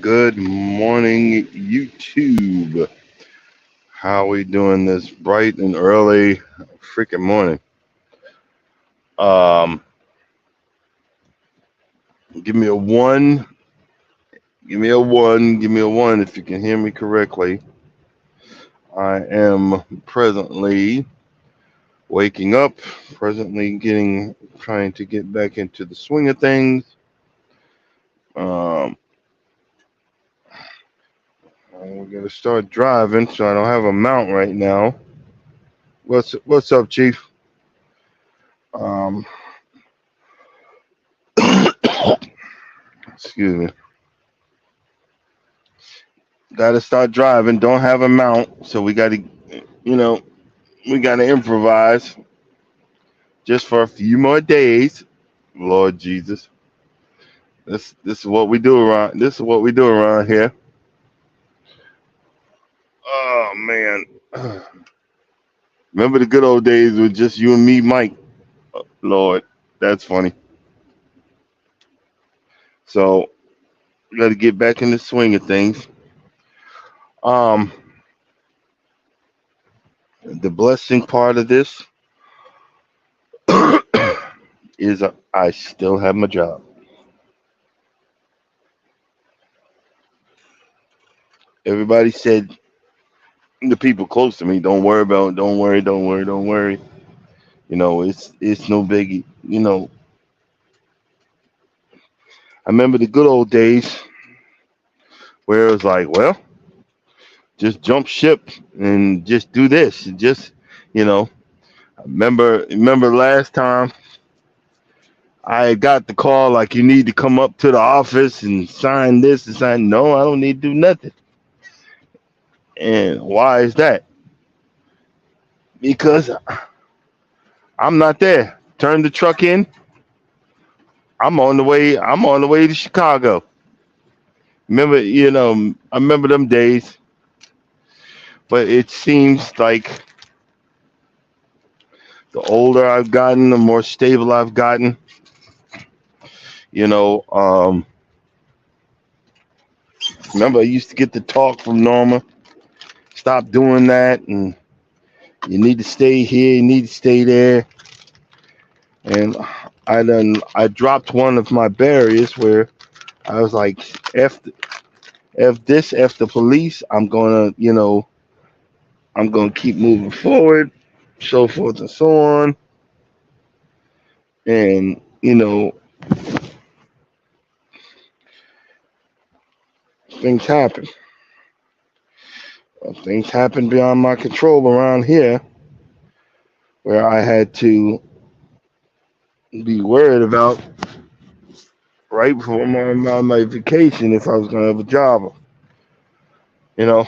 Good morning, YouTube. How we doing this bright and early freaking morning? Um, give me a one, give me a one, give me a one if you can hear me correctly. I am presently waking up, presently trying to get back into the swing of things. Um, we're gonna start driving, so I don't have a mount right now. What's up, Chief? Um, excuse me. Got to start driving. Don't have a mount, so you know, we got to improvise just for a few more days. Lord Jesus, this is what we do around. This is what we do around here. Oh man, remember the good old days with just you and me, Mike? Lord, that's funny. So we got to get back in the swing of things. Um, the blessing part of this is I still have my job. Everybody said, the people close to me, don't worry. It's no biggie. I remember the good old days where it was like, well, just jump ship and just do this. And just, you know, remember last time I got the call like you need to come up to the office and sign this and sign. No, I don't need to do nothing. And why is that? Because I'm not there. Turn the truck in. I'm on the way. I'm on the way to Chicago. I remember them days. But it seems like the older I've gotten, the more stable I've gotten. You know, remember I used to get the talk from Norma. Stop doing that, and you need to stay here. You need to stay there. And I dropped one of my barriers where I was like, F the police. I'm gonna keep moving forward, so forth and so on. And things happen. Things happen beyond my control around here, where I had to be worried about right before my vacation if I was gonna have a job. You know,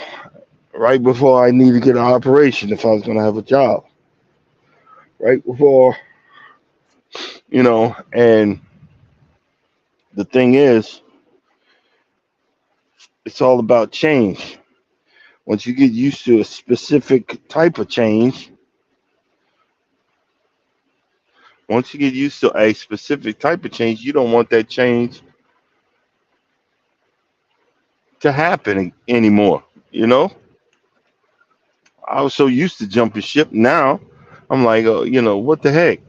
right before I need to get an operation if I was gonna have a job. Right before, and the thing is, it's all about change. Once you get used to a specific type of change, once you get used to a specific type of change, you don't want that change to happen anymore. You know, I was so used to jumping ship. Now I'm like, what the heck?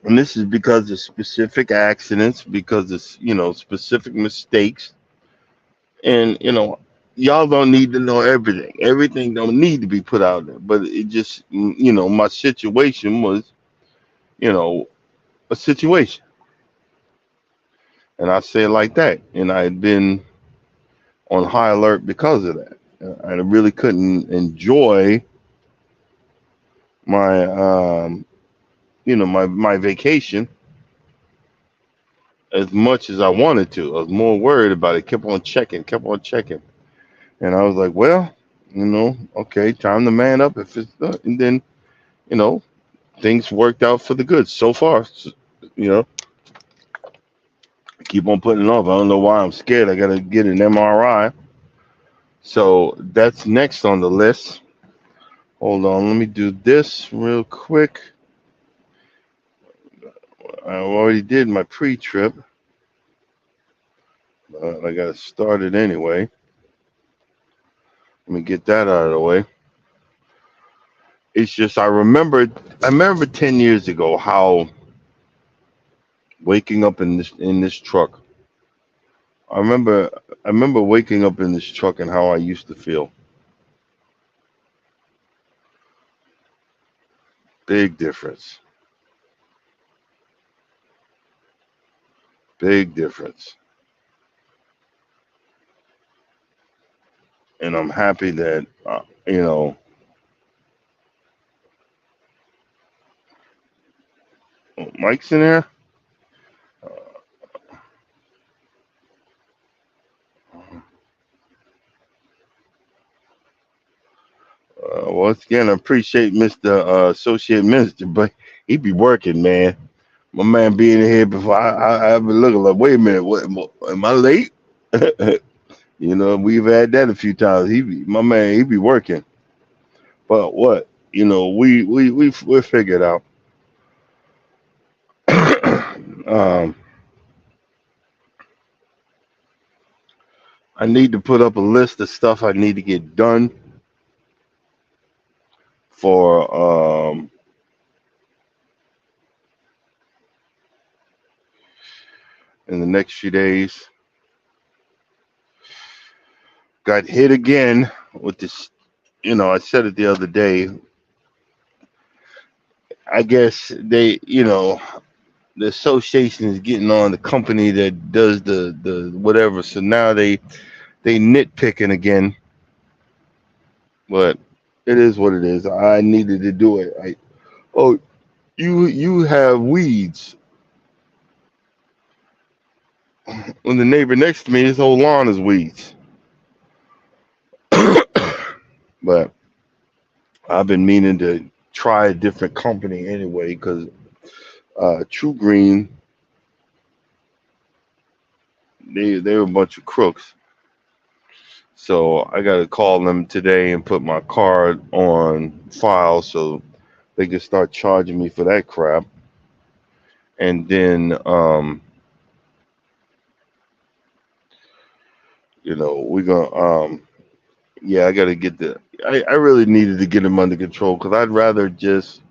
And this is because of specific accidents, because of specific mistakes, and y'all don't need to know everything. Everything don't need to be put out there. But it just, my situation was, you know, a situation, and I say it like that. And I had been on high alert because of that. I really couldn't enjoy my, my vacation as much as I wanted to. I was more worried about it. Kept on checking. And I was like, well, okay, time to man up if it's done. And then, you know, things worked out for the good so far. You know, keep on putting it off. I don't know why I'm scared. I got to get an MRI. So that's next on the list. Hold on, let me do this real quick. I already did my pre-trip. I got to start it anyway. Let me get that out of the way. It's just I remember 10 years ago how waking up in this truck. I remember I remember waking up in this truck and how I used to feel. Big difference. Big difference. And I'm happy that Mike's in there. Once again, I appreciate Mr. Associate Minister, but he be working, man. My man being here before I've been looking like, wait a minute, what am I late? We've had that a few times. My man, he be working, but what? We figured out. um, I need to put up a list of stuff I need to get done for in the next few days. Got hit again with this. I said it the other day. I guess the association is getting on the company that does the whatever. So now they nitpicking again, but it is what it is. I needed to do it. Oh, you have weeds when the neighbor next to me, his whole lawn is weeds. But I've been meaning to try a different company anyway because True Green, they're a bunch of crooks. So I got to call them today and put my card on file so they can start charging me for that crap. And then, we're gonna, yeah, I got to get I really needed to get them under control because I'd rather just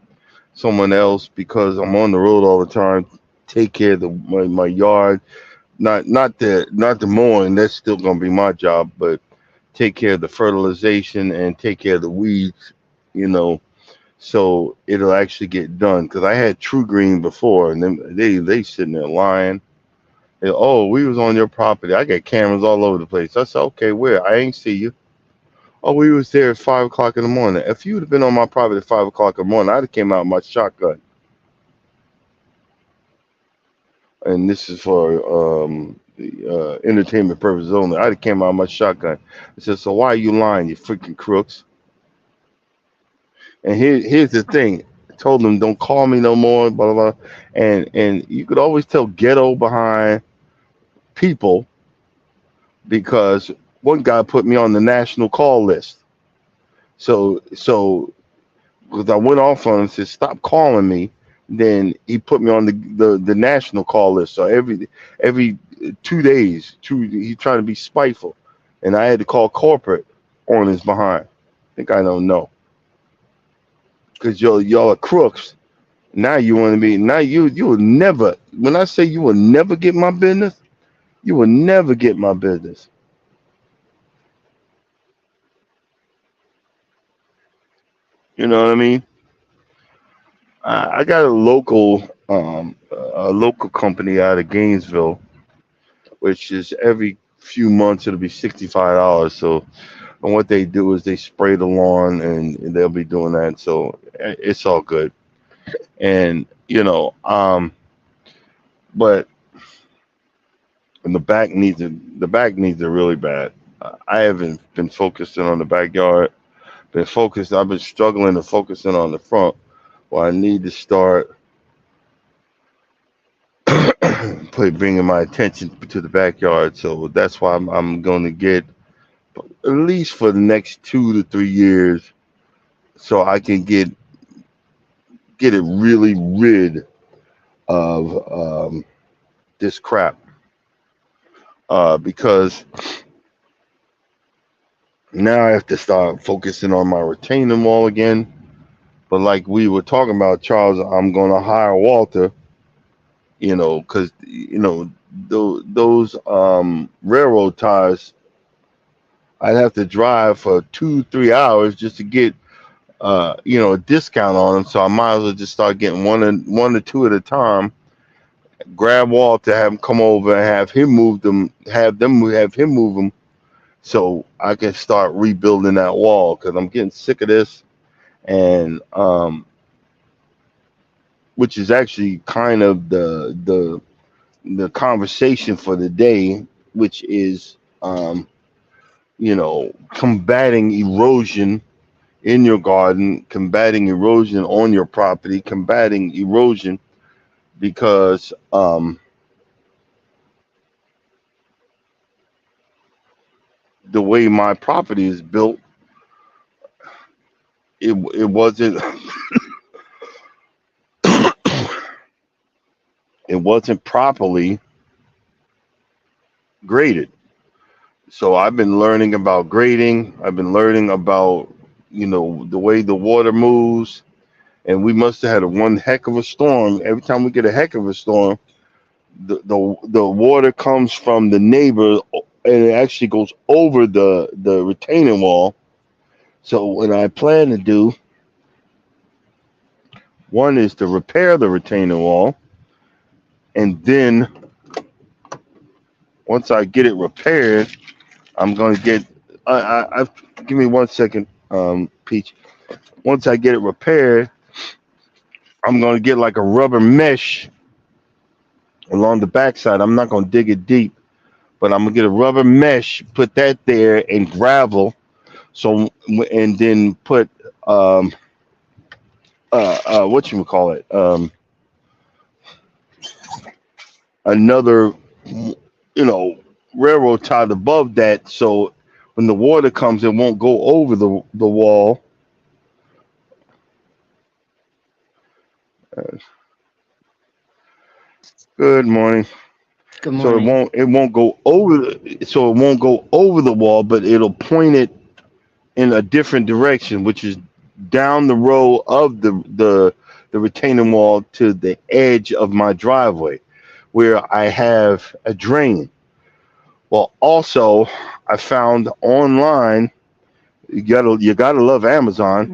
someone else because I'm on the road all the time. Take care of my yard, not the mowing. That's still gonna be my job, but take care of the fertilization and take care of the weeds. You know, so it'll actually get done. Because I had True Green before, and then they sitting there lying. Oh, we was on your property. I got cameras all over the place. I said, okay, where? I ain't see you. Oh, we was there at 5 o'clock in the morning. If you would have been on my property at 5 o'clock in the morning, I'd have came out with my shotgun. And this is for the, entertainment purposes only. I'd have came out with my shotgun. I said, so why are you lying, you freaking crooks? And here's the thing. I told them don't call me no more, blah blah blah. And you could always tell ghetto behind people because one guy put me on the national call list. So because I went off on him and said, stop calling me. then he put me on the national call list. So every 2 days, he trying to be spiteful, and I had to call corporate on his behind. Think I don't know because y'all are crooks. Now you want to be now you will never. When I say you will never get my business, you will never get my business. You know what I mean? I got a local company out of Gainesville, which is every few months it'll be $65. So, and what they do is they spray the lawn, and they'll be doing that. So it's all good. And but the back needs it really bad. I haven't been focusing on the backyard. Been focused. I've been struggling to focusing on the front. Well, I need to start bringing my attention to the backyard. So that's why I'm going to get at least for the next 2 to 3 years, so I can get it really rid of this crap. Because now I have to start focusing on my retaining wall again. But like we were talking about, Charles, I'm going to hire Walter. Because those railroad ties, I'd have to drive for 2 3 hours just to get a discount on them. So I might as well just start getting one or two at a time. Grab Walter, have him come over and have him move them, have him move them, so I can start rebuilding that wall because I'm getting sick of this. And which is actually kind of the conversation for the day, which is combating erosion in your garden, combating erosion on your property, combating erosion because the way my property is built, it wasn't it wasn't properly graded. So I've been learning about grading. I've been learning about the way the water moves, and we must have had one heck of a storm. Every time we get a heck of a storm, the water comes from the neighbor, and it actually goes over the retaining wall. So what I plan to do, one is to repair the retaining wall, and then once I get it repaired, I'm going to get. Give me 1 second, Peach. Once I get it repaired, I'm going to get like a rubber mesh along the backside. I'm not going to dig it deep, but I'm going to get a rubber mesh, put that there, and gravel. So and then put what you would call it, another railroad tied above that, so when the water comes, it won't go over the wall. Uh, Good morning. Good So morning. it won't go over so it won't go over the wall, but it'll point it in a different direction, which is down the row of the retaining wall to the edge of my driveway, where I have a drain. Well, also I found online, you gotta love Amazon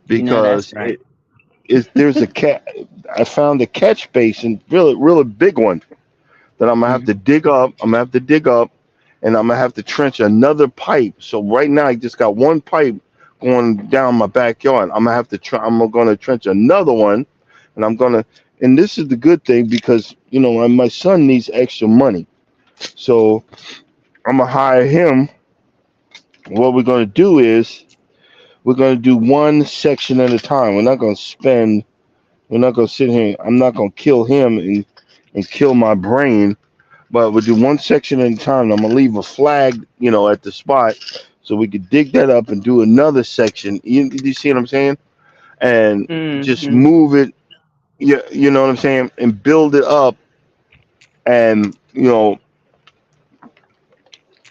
You know that's because right. there's a cat. I found a catch basin, really big one, that I'm gonna have Mhm. to dig up. I'm gonna have to dig up, and I'm gonna have to trench another pipe. So right now I just got one pipe going down my backyard. I'm gonna have to I'm gonna trench another one, and I'm gonna. And this is the good thing because my son needs extra money, so I'm gonna hire him. What we're gonna do is we're gonna do one section at a time. We're not gonna spend. We're not gonna sit here. I'm not gonna kill him and kill my brain, but we'll do one section at a time. I'm gonna leave a flag, at the spot, so we could dig that up and do another section. You see what I'm saying? And just Mhm. move it. yeah, you know what I'm saying, and build it up, and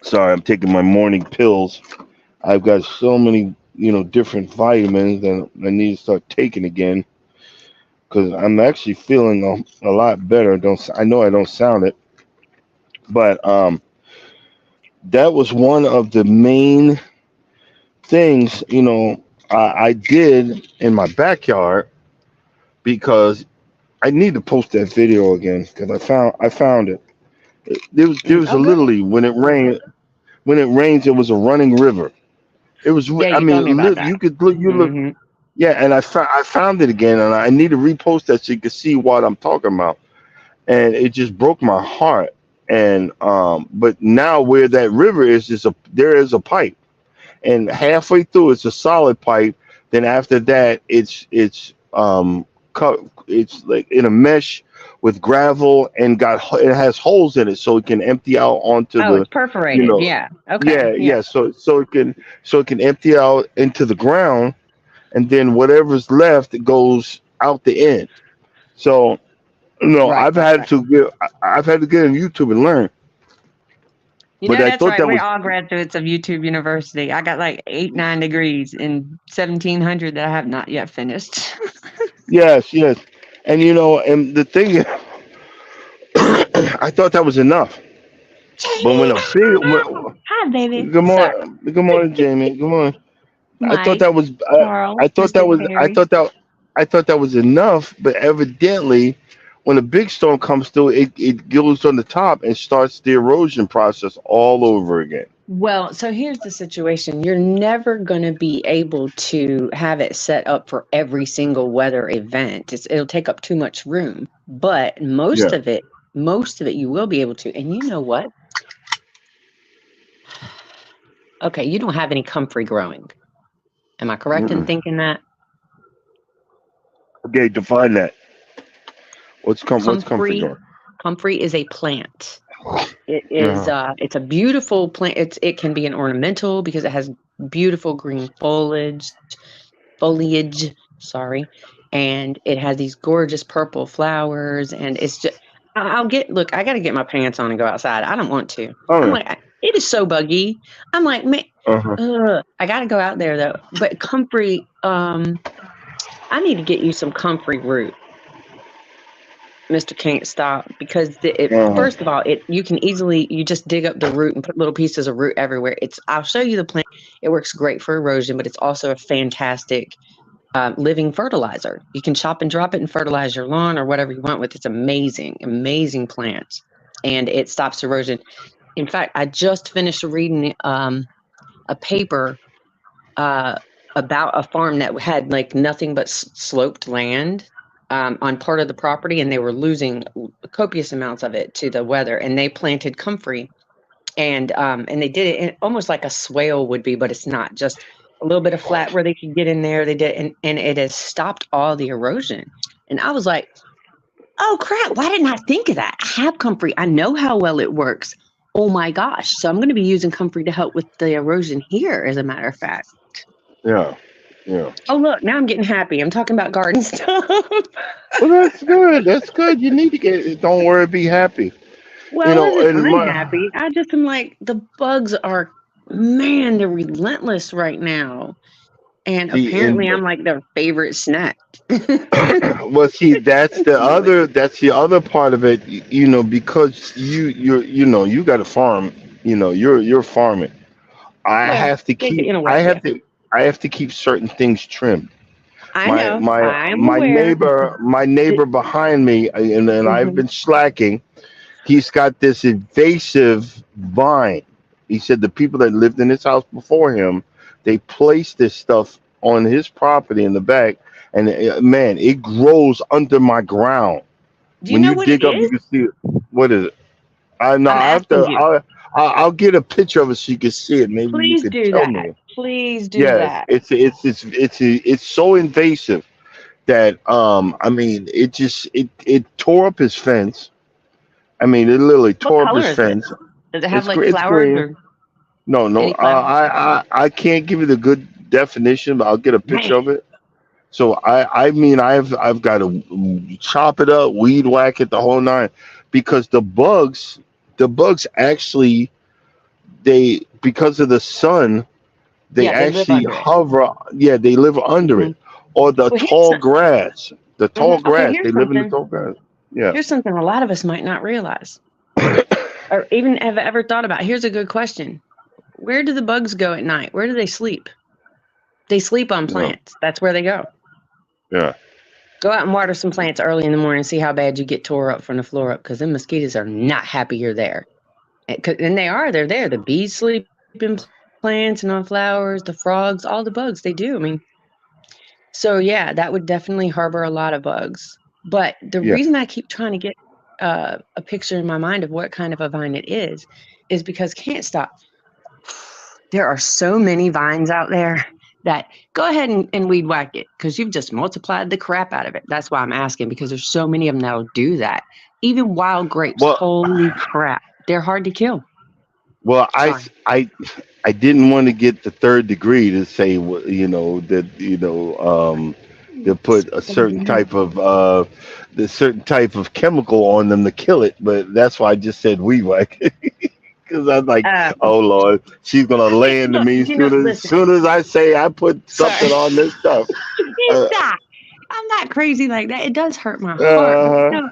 sorry, I'm taking my morning pills. I've got so many, different vitamins that I need to start taking again because I'm actually feeling a lot better. Don't I know I don't sound it, but that was one of the main things, I did in my backyard because I need to post that video again because I found it. There was a Oh, good. literally when it rains it was a running river. It was Yeah, I you told me mean about that. you could look. Hmm. Yeah, and I found it again, and I need to repost that so you can see what I'm talking about. And it just broke my heart. And but now where that river is there is a pipe, and halfway through it's a solid pipe. Then after that, it's like in a mesh with gravel and it has holes in it so it can empty out onto Oh, it's you perforated. know, Yeah. Okay. yeah, Yeah. yeah. So it can empty out into the ground, and then whatever's left it goes out the end. So Right. Right. Right. I've had to get on YouTube and learn. You But know, I that's thought right. that We're was all graduates of YouTube University. I got like 8, 9 degrees in 1700 that I have not yet finished. yes, yes, and and the thing is, I thought that was enough. But when a big Hi, baby. Sorry. good morning, Jamie. Good morning. I thought Mike, that was I Charles, thought Mr. that was Terry. I thought that was enough, but evidently when a big storm comes through, it goes on the top and starts the erosion process all over again. Well, so here's the situation. You're never going to be able to have it set up for every single weather event. It'll take up too much room. But Yeah. most of it you will be able to. And you know what? Okay, you don't have any comfrey growing. Am I correct in Mm-mm. thinking that? Okay, define that. What's comfrey Comfrey, going? comfrey is a plant. It is Uh-huh. it's a beautiful plant. It can be an ornamental because it has beautiful green foliage, sorry, and it has these gorgeous purple flowers and it's just I'll get look, I got to get my pants on and go outside. I don't want to. Oh I'm yeah. like it is so buggy. I'm like, man, Uh-huh. I got to go out there though. But comfrey, I need to get you some comfrey root, Mr. Can't Stop, because Uh-huh. first of all, you can easily you just dig up the root and put little pieces of root everywhere. I'll show you the plant. It works great for erosion, but it's also a fantastic living fertilizer. You can chop and drop it and fertilize your lawn or whatever you want with. It's amazing, amazing plant, and it stops erosion. In fact, I just finished reading a paper uh, about a farm that had like nothing but sloped land on part of the property, and they were losing copious amounts of it to the weather. And they planted comfrey, and they did it almost like a swale would be, but it's not. Just a little bit of flat where they could get in there. They did, and it has stopped all the erosion. And I was like, oh crap! Why didn't I think of that? I have comfrey. I know how well it works. Oh my gosh! So I'm going to be using comfrey to help with the erosion here. As a matter of fact. Yeah. Yeah. Oh, look, now I'm getting happy. I'm talking about garden stuff. Well, that's good. That's good. You need to get. Don't worry. Be happy. Well, it wasn't And unhappy. I just am like, the bugs are, man, they're relentless right now. And see, apparently and I'm like their favorite snack. well, see, that's the other part of it. Because you got a farm. You're farming. I Well, have to keep. in a I way, have yeah. to. I have to keep certain things trimmed. I My know. my I'm my aware. neighbor behind me, and I've Mhm. been slacking. He's got this invasive vine. He said the people that lived in his house before him, they placed this stuff on his property in the back, and man, it grows under my ground. Do you When know you what it dig up, you is? can see it. What is it? I know. I'm I have asking to. you. I'll get a picture of it so you can see it. Maybe you Please could do tell that. me. Please do Yes, that. it's so invasive that I mean it tore up his fence. I mean it literally What tore up his color is it? fence. Does it have like It's flowers green. or No, no. any flowers? I can't give you the good definition, but I'll get a picture Man, of it. So I mean I've got to chop it up, weed whack it, the whole nine, because the bugs actually, they, because of the sun, they Yeah, they live actually under it. hover. Yeah, they live under Hmm. it, or the Well, here's tall grass. The tall okay. grass. They live in the tall grass. Yeah. Here's something a lot of us might not realize, or even have ever thought about. Here's a good question: where do the bugs go at night? Where do they sleep? They sleep on Yeah. plants. That's where they go. Yeah. Go out and water some plants early in the morning and see how bad you get tore up from the floor up, because the mosquitoes are not happy you're there. And they are. They're there. The bees sleep in plants and on flowers. The frogs, all the bugs. They do. I mean, so yeah, that would definitely harbor a lot of bugs. But the Yeah. reason I keep trying to get a picture in my mind of what kind of a vine it is because can't stop. There are so many vines out there that go ahead and weed whack it, because you've just multiplied the crap out of it. That's why I'm asking, because there's so many of them that'll do that. Even wild grapes, Well, holy crap, they're hard to kill. well, Sorry. I didn't want to get the third degree to say that to put a certain type of the certain type of chemical on them to kill it, but that's why I just said weed whack. Because I'm like, Uh, oh Lord, she's gonna lay into look, me listen, soon as I say I put sorry. something on this stuff. Uh, Stop. I'm not crazy like that. It does hurt my heart, but uh,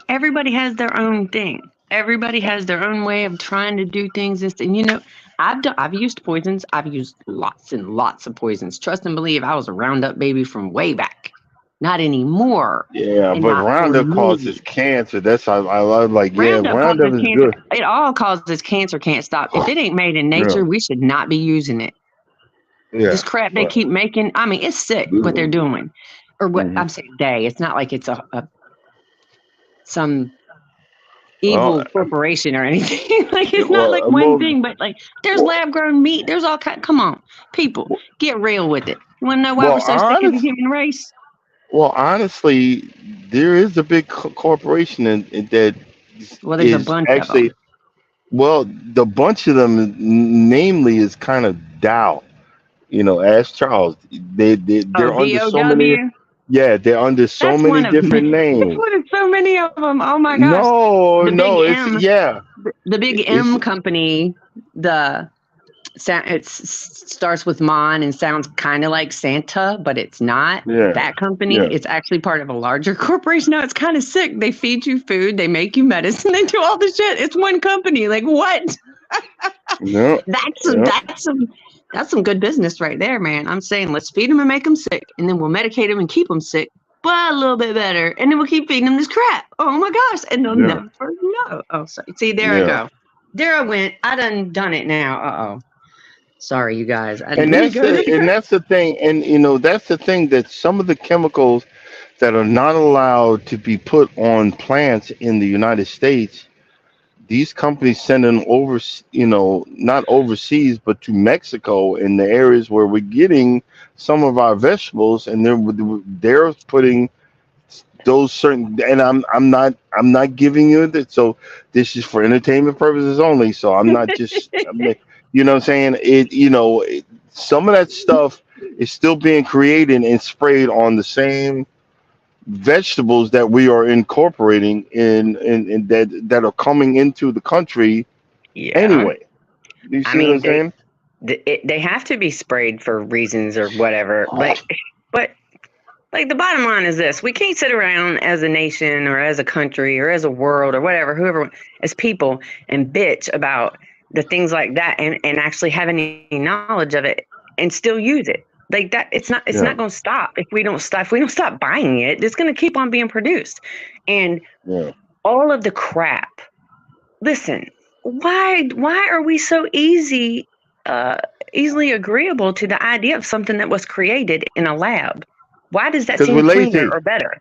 everybody has their own thing. Everybody has their own way of trying to do things. And I've used poisons. I've used lots and lots of poisons. Trust and believe, I was a Roundup baby from way back. Not anymore, yeah, and but not for Roundup causes me. cancer. That's I love, like, yeah, Roundup Roundup causes is cancer. good. It all causes cancer. Can't stop. If it ain't made in Yeah, nature, we should not be using it. yeah, This crap they but keep making. I mean, it's sick what they're doing, or what mhm. I'm saying. It's not like it's a some Well, evil corporation or anything. Like it's not like one well, thing, but like there's well, lab grown meat. There's all kind. Come on, people, get real with it. You want to know why we're well, so sick as a human race? honestly, there is a big corporation that Well, there's a is bunch of actually, them. well, the bunch of them, namely, is kind of Dow. Ask Charles. Oh, They're under so many. DOW. Yeah, they're under so That's many one of different that's names. one of so many of them. Oh my gosh, No, the big no, it's M, yeah, the big it's M company. The it starts with Mon and sounds kind of like Santa, but it's not. yeah, That company, yeah, it's actually part of a larger corporation. Now it's kind of sick. They feed you food, they make you medicine, they do all the shit. It's one company. Like what? yeah, That's some yeah, that's some that's some good business right there, man. I'm saying let's feed them and make them sick, and then we'll medicate them and keep them sick, but a little bit better, and then we'll keep feeding them this crap. Oh my gosh, and they'll yeah, never know. Oh, sorry. See, there I yeah. go. There I went. I done it now. Oh. Sorry, you guys. I didn't And mean to that's go there. the thing, and that's the thing, that some of the chemicals that are not allowed to be put on plants in the United States, these companies send them over, not overseas, but to Mexico, in the areas where we're getting some of our vegetables, and they're putting those certain. And I'm not giving you that. So this is for entertainment purposes only. So I'm not just, you know what I'm saying? Some of that stuff is still being created and sprayed on the same vegetables that we are incorporating in that are coming into the country Yeah. anyway. Do you I see what mean, I'm saying? they have to be sprayed for reasons or whatever. But like the bottom line is this: we can't sit around as a nation or as a country or as a world or whatever, whoever, as people, and bitch about the things like that, and actually have any knowledge of it and still use it. Like that, it's not Yeah, going to stop if we don't stop. If we don't stop buying it, it's going to keep on being produced, and yeah. all of the crap. Listen, why are we so uh easily agreeable to the idea of something that was created in a lab? Why does that Because seem we're cleaner lazy. or better?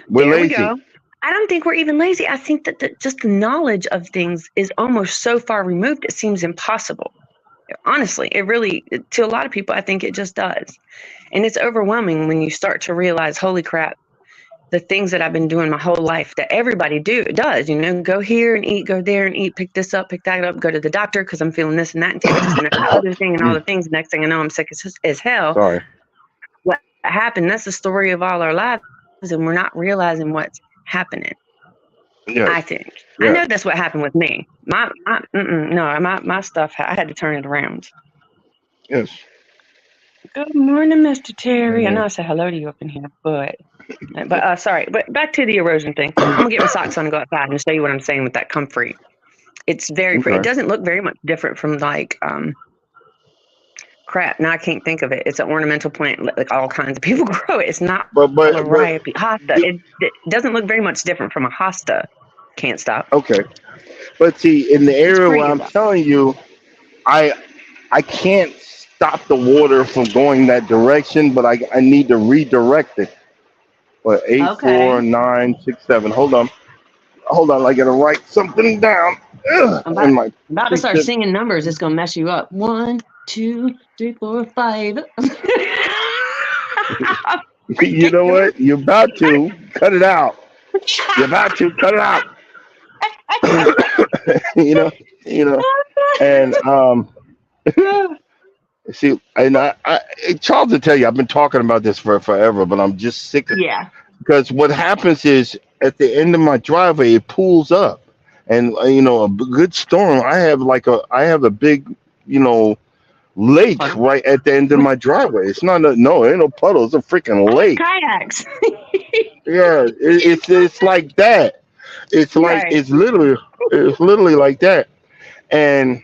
We're There we lazy. go. I don't think we're even lazy. I think that just the knowledge of things is almost so far removed it seems impossible. Honestly, it really, to a lot of people, I think it just does. And it's overwhelming when you start to realize, holy crap, the things that I've been doing my whole life that everybody does, go here and eat, go there and eat, pick this up, pick that up, go to the doctor because I'm feeling this and that, and take this and that other thing and all Mm, the things. Next thing I know, I'm sick as hell. sorry. happened. That's the story of all our lives, and we're not realizing what's happening. I Yes. think. I know Yes. that's what happened with me. No, my stuff. I had to turn it around. Yes. Good morning, Mr. Terry. I know Mhm. I said hello to you up in here, but sorry. But back to the erosion thing. I'm gonna get my socks on and go outside and show you what I'm saying with that comfrey. It's very pretty. It Okay. doesn't look very much different from like crap. Now I can't think of it. It's an ornamental plant, like all kinds of people grow it. It's not But liripe hosta. It doesn't look very much different from a hosta. Can't stop. okay. But see, in the It's area where pretty I'm though. telling you, I I can't stop the water from going that direction, but I need to redirect it. But eight, Okay. 4, 9, 6, 7. Hold on. I gotta write something down. Ugh, I'm in about my about to start picture. singing numbers. It's gonna mess you up. 1, 2, 3, 4, 5. You know what? You're about to cut it out. You're about to cut it out. you know. You know. And see, Charles will tell you, I've been talking about this for forever, but I'm just sick of, Yeah. because what happens is at the end of my driveway, it pulls up, and good storm. I have a big, you know, lake Puddle. right at the end of my driveway. It's not no, it ain't no puddle. It's a freaking I have lake. kayaks. Yeah, it's like that. Right. It's literally like that. And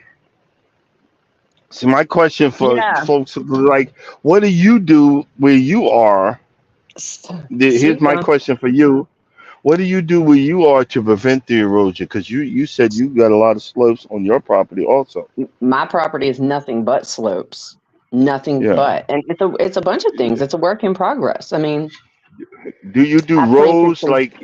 so my question for Yeah. folks, like, what do you do where you are? See, Here's my question for you. What do you do where you are to prevent the erosion? Because you said you got a lot of slopes on your property also. my property is nothing but slopes. Nothing Yeah. but, and it's a bunch of things. It's a work in progress. I mean, Do you do I planted roads some. like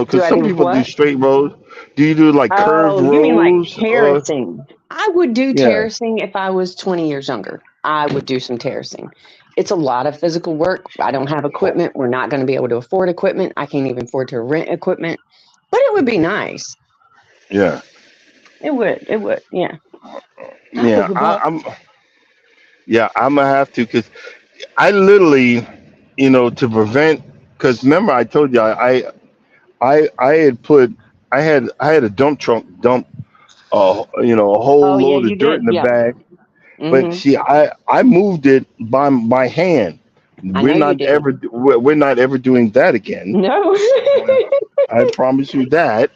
Do because I some do people do what? straight roads. Do you do like curved Oh, you mean like roads? terracing? I would do Yeah. terracing if I was 20 years younger. I would do some terracing. It's a lot of physical work. I don't have equipment. We're not going to be able to afford equipment. I can't even afford to rent equipment, but it would be nice. Yeah. It would. It would. Yeah. I Yeah. think about. I'm gonna have to, because I literally, to prevent, because remember I told you I had put I had a dump truck dump a Oh whole yeah, load you of dirt did. in the Yeah. bag. But Hmm. see, I moved it by hand. I know you did. We're not ever doing that again. No. I promise you that.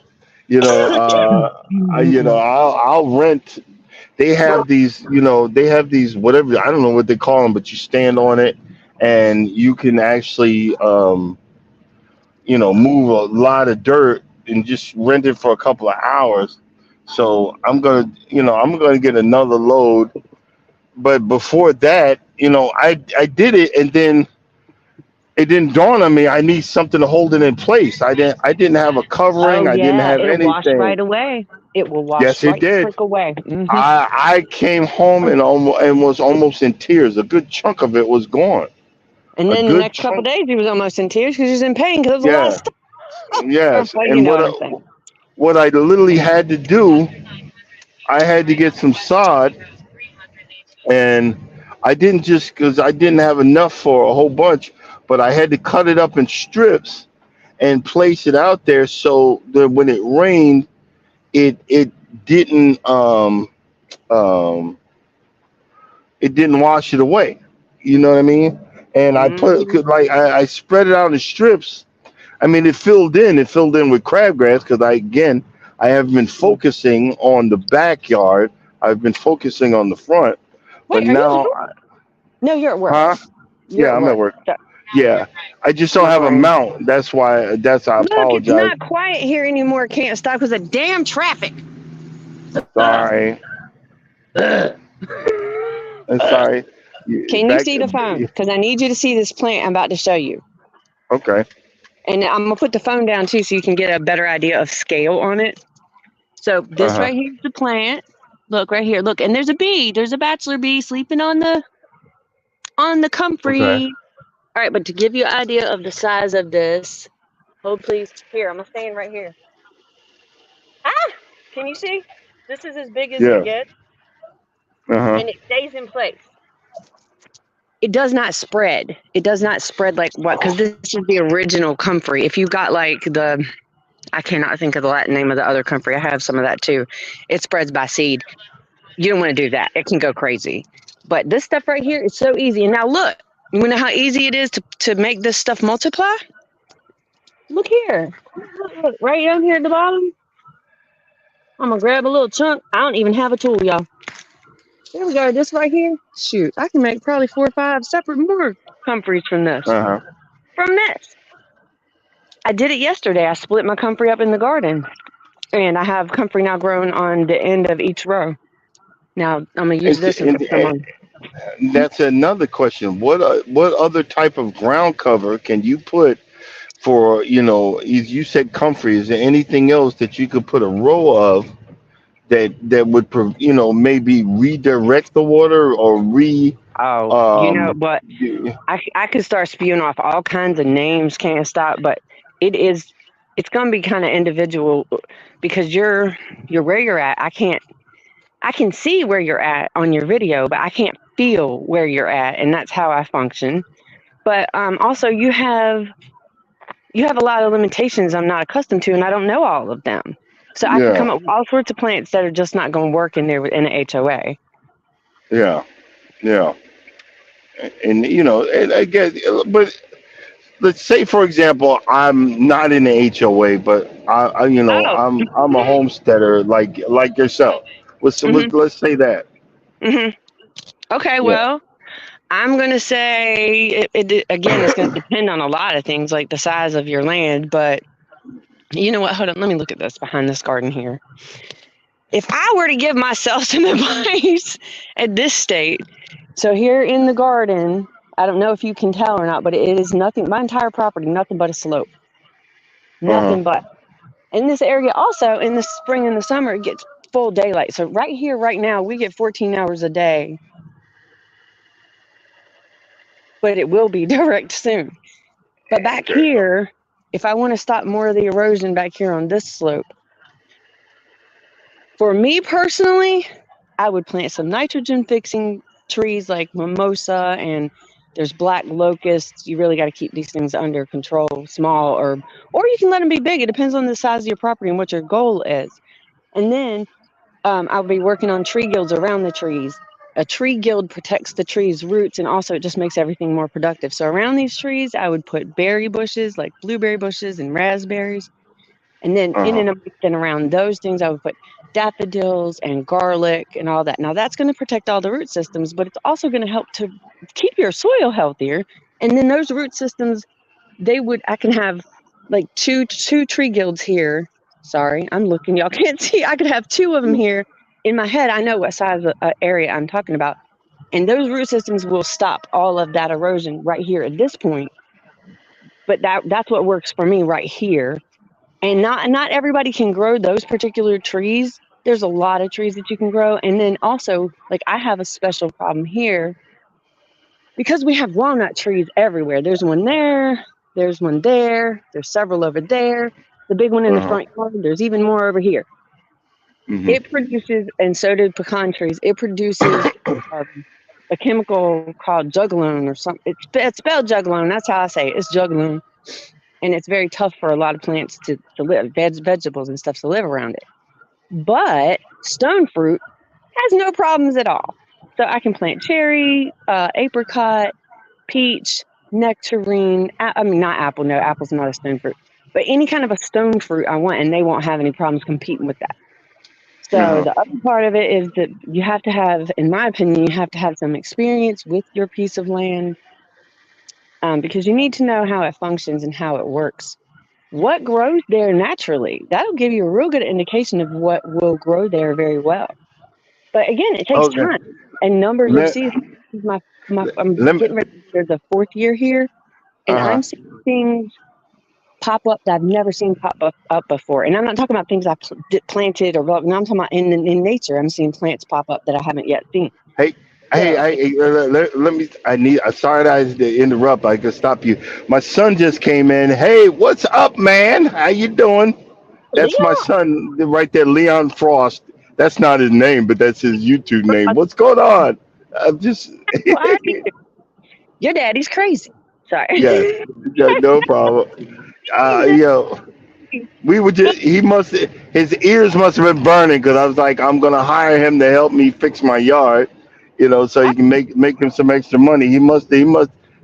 I'll rent. They have these whatever, I don't know what they call them, but you stand on it and you can actually move a lot of dirt and just rent it for a couple of hours. So I'm gonna get another load. But before that, I did it, and then it didn't dawn on me I need something to hold it in place. I didn't have a covering. Oh I didn't yeah, have it'll wash anything. right away. It will wash Yes, it right the did. frick away. Hmm. I came home and was almost in tears. A good chunk of it was gone. And A then the good next couple of chunk. days, he was almost in tears because he was in pain because it was a lot of Yeah. stuff. Yes. Well, you And know what I'm saying. what I literally had to do, I had to get some sod, and I didn't just because I didn't have enough for a whole bunch, but I had to cut it up in strips and place it out there so that when it rained, it didn't um it didn't wash it away. You know what I mean? And Hmm. I spread it out in strips. I mean, it filled in. It filled in with crabgrass because I have been focusing on the backyard. I've been focusing on the front, but Wait, are you now, home? No, you're at work. huh? You're Yeah, at I'm at work. work. So, Yeah, I just don't my have a brain. mount. That's why. I Look, it's apologize. not quiet here anymore. Can't stop because of damn traffic. Ugh. Sorry. Ugh. I'm Ugh. sorry. Can you Back. see the phone? Because I need you to see this plant I'm about to show you. Okay. And I'm gonna put the phone down too, so you can get a better idea of scale on it. So Uh this huh. right here is the plant. Look right here. Look, and there's a bee. There's a bachelor bee sleeping on the Okay. comfrey. All right, but to give you an idea of the size of this, hold please. Here, I'm gonna stand right here. Ah, can you see? This is as big as it Yeah. gets, Uh huh. and it stays in place. it does not spread. It does not spread like what? Because this is the original comfrey. If you've got like I cannot think of the Latin name of the other comfrey. I have some of that too. It spreads by seed. You don't want to do that. It can go crazy. But this stuff right here is so easy. And now look, you know how easy it is to make this stuff multiply? Look here. Look, right down here at the bottom. I'm going to grab a little chunk. I don't even have a tool, y'all. There we go. This right here. Shoot, I can make probably 4 or 5 separate more comfreys from this. Uh-huh. From this. I did it yesterday. I split my comfrey up in the garden. And I have comfrey now grown on the end of each row. Now, I'm going to use this and put some on. That's another question. What other type of ground cover can you put for, you said comfrey. Is there anything else that you could put a row of that would, maybe redirect the water or Oh, but I could start spewing off all kinds of names, can't stop, but it's going to be kind of individual because you're where you're at. I can see where you're at on your video, but I can't feel where you're at, and that's how I function. But also you have a lot of limitations I'm not accustomed to, and I don't know all of them. So I can come up with all sorts of plants that are just not going to work in there in an HOA. Yeah, yeah, and and again, but let's say for example, I'm not in the HOA, but Oh. I'm a homesteader like yourself. Let's say that. Mm-hmm. Okay, Yeah. well, I'm going to say, again, it's going to depend on a lot of things, like the size of your land, but you know what? Hold on. Let me look at this behind this garden here. If I were to give myself some advice at this state, so here in the garden, I don't know if you can tell or not, but it is nothing, my entire property, nothing but a slope. Nothing but. In this area also, in the spring and the summer, it gets full daylight. So right here, right now, we get 14 hours a day, but it will be direct soon. But back here, if I want to stop more of the erosion back here on this slope, for me personally, I would plant some nitrogen fixing trees like mimosa, and there's black locusts. You really got to keep these things under control, small or you can let them be big. It depends on the size of your property and what your goal is. And then I'll be working on tree guilds around the trees. A tree guild protects the tree's roots, and also it just makes everything more productive. So around these trees, I would put berry bushes like blueberry bushes and raspberries. And then in and amongst and around those things, I would put daffodils and garlic and all that. Now that's going to protect all the root systems, but it's also going to help to keep your soil healthier. And then those root systems, I can have like two tree guilds here. Sorry, I'm looking. Y'all can't see. I could have 2 of them here. In my head, I know what size of area I'm talking about. And those root systems will stop all of that erosion right here at this point. But that's what works for me right here. And not everybody can grow those particular trees. There's a lot of trees that you can grow. And then also, like I have a special problem here because we have walnut trees everywhere. There's one there, there's one there, there's several over there. The big one in the front yard, there's even more over here. It produces, and so do pecan trees, it produces a chemical called juglone or something. It's spelled juglone. That's how I say it. It's juglone. And it's very tough for a lot of plants to live, vegetables and stuff to live around it. But stone fruit has no problems at all. So I can plant cherry, apricot, peach, nectarine. Not apple. No, apple's not a stone fruit. But any kind of a stone fruit I want, and they won't have any problems competing with that. So the other part of it is that you have to have, in my opinion, you have to have some experience with your piece of land because you need to know how it functions and how it works. What grows there naturally? That'll give you a real good indication of what will grow there very well. But again, it takes time and numbers of seasons. I'm getting ready for the 4th year here, and I'm seeing things pop up that I've never seen pop up before. And I'm not talking about things I planted or no, I'm talking about in nature. I'm seeing plants pop up that I haven't yet seen. Let me. Sorry that I had to interrupt. I could stop you. My son just came in. Hey, what's up, man? How you doing? That's my son right there, Leon Frost. That's not his name, but that's his YouTube name. What's going on? I'm just. Your daddy's crazy. Yes, Sorry. yeah, no problem. Yo, we would just he must his ears must have been burning because I was like, I'm gonna hire him to help me fix my yard, so he can make him some extra money. He must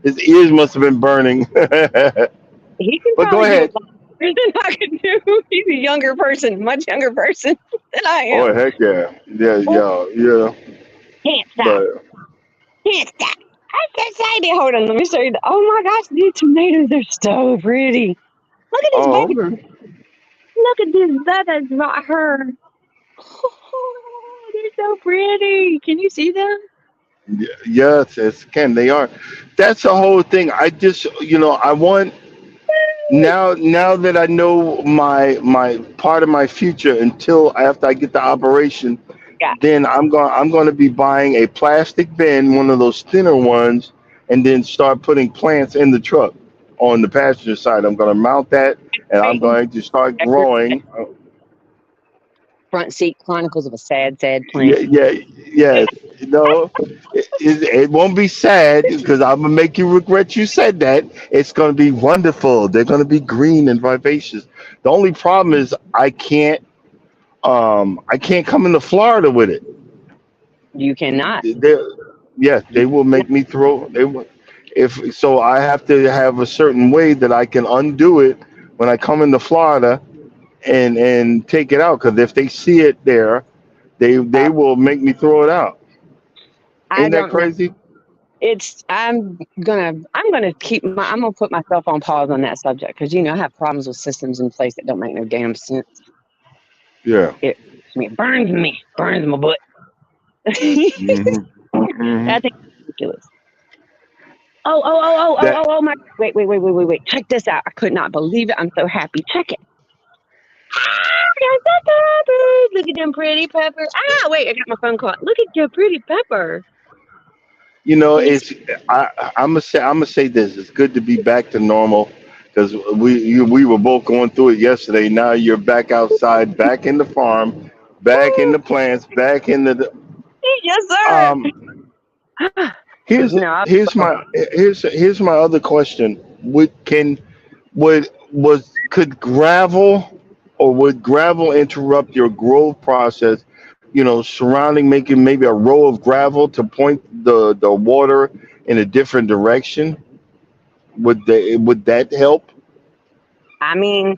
his ears must have been burning. But He can go probably do a ahead. lot better than I can do. He's a younger person, much younger person than I am. Oh heck yeah, yeah, Oh, yeah. can't stop. But Can't stop. I'm so excited. Hold on, let me show you. Oh my gosh, these tomatoes are so pretty. Look at this oh baby. okay. Look at this baby right here. Oh, they're so pretty. Can you see them? Yes, yes, Ken, they are. That's the whole thing. I just I want now that I know my part of my future until after I get the operation, Yeah. then I'm going to be buying a plastic bin, one of those thinner ones, and then start putting plants in the truck on the passenger side. I'm going to mount that, and I'm Right. going to start growing. Front seat chronicles of a sad, sad Yeah, plant. yeah, yes. It won't be sad because I'm gonna make you regret you said that. It's gonna be wonderful. They're gonna be green and vivacious. The only problem is I can't come into Florida with it. You cannot. They, yes, they will make me throw. They will, if so, I have to have a certain way that I can undo it when I come into Florida and take it out. Because if they see it there, they Uh, will make me throw it out. I Ain't that don't know. crazy? It's I'm gonna I'm gonna put myself on pause on that subject because I have problems with systems in place that don't make no damn sense. Yeah. It burns my butt. I Hmm. Hmm. think it's ridiculous. Oh my! Wait! Check this out! I could not believe it. I'm so happy. Check it. Ah, there's the peppers. Look at them pretty peppers. Ah, wait! I got my phone call. Look at your pretty pepper. Can you see? It's I'm gonna say this. It's good to be back to normal because we were both going through it yesterday. Now you're back outside, back in the farm, back in Woo! the plants, back in the. Yes, sir. Um. Here's No, here's my other question. Could gravel or would gravel interrupt your growth process? Surrounding making maybe a row of gravel to point the water in a different direction. Would that help? I mean,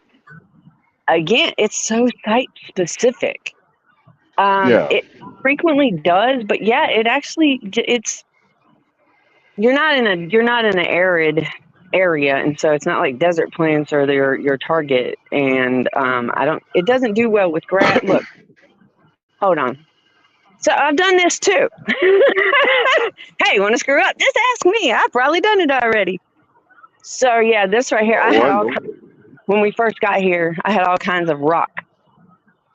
again, it's so site specific. Yeah. It frequently does, but yeah, it actually it's you're not in an arid area, and so it's not like desert plants are your target. And I don't. It doesn't do well with grass. Look, hold on. So I've done this too. Hey, want to screw up? Just ask me. I've probably done it already. So yeah, this right here, I Oh, had I all know. when we first got here, I had all kinds of rock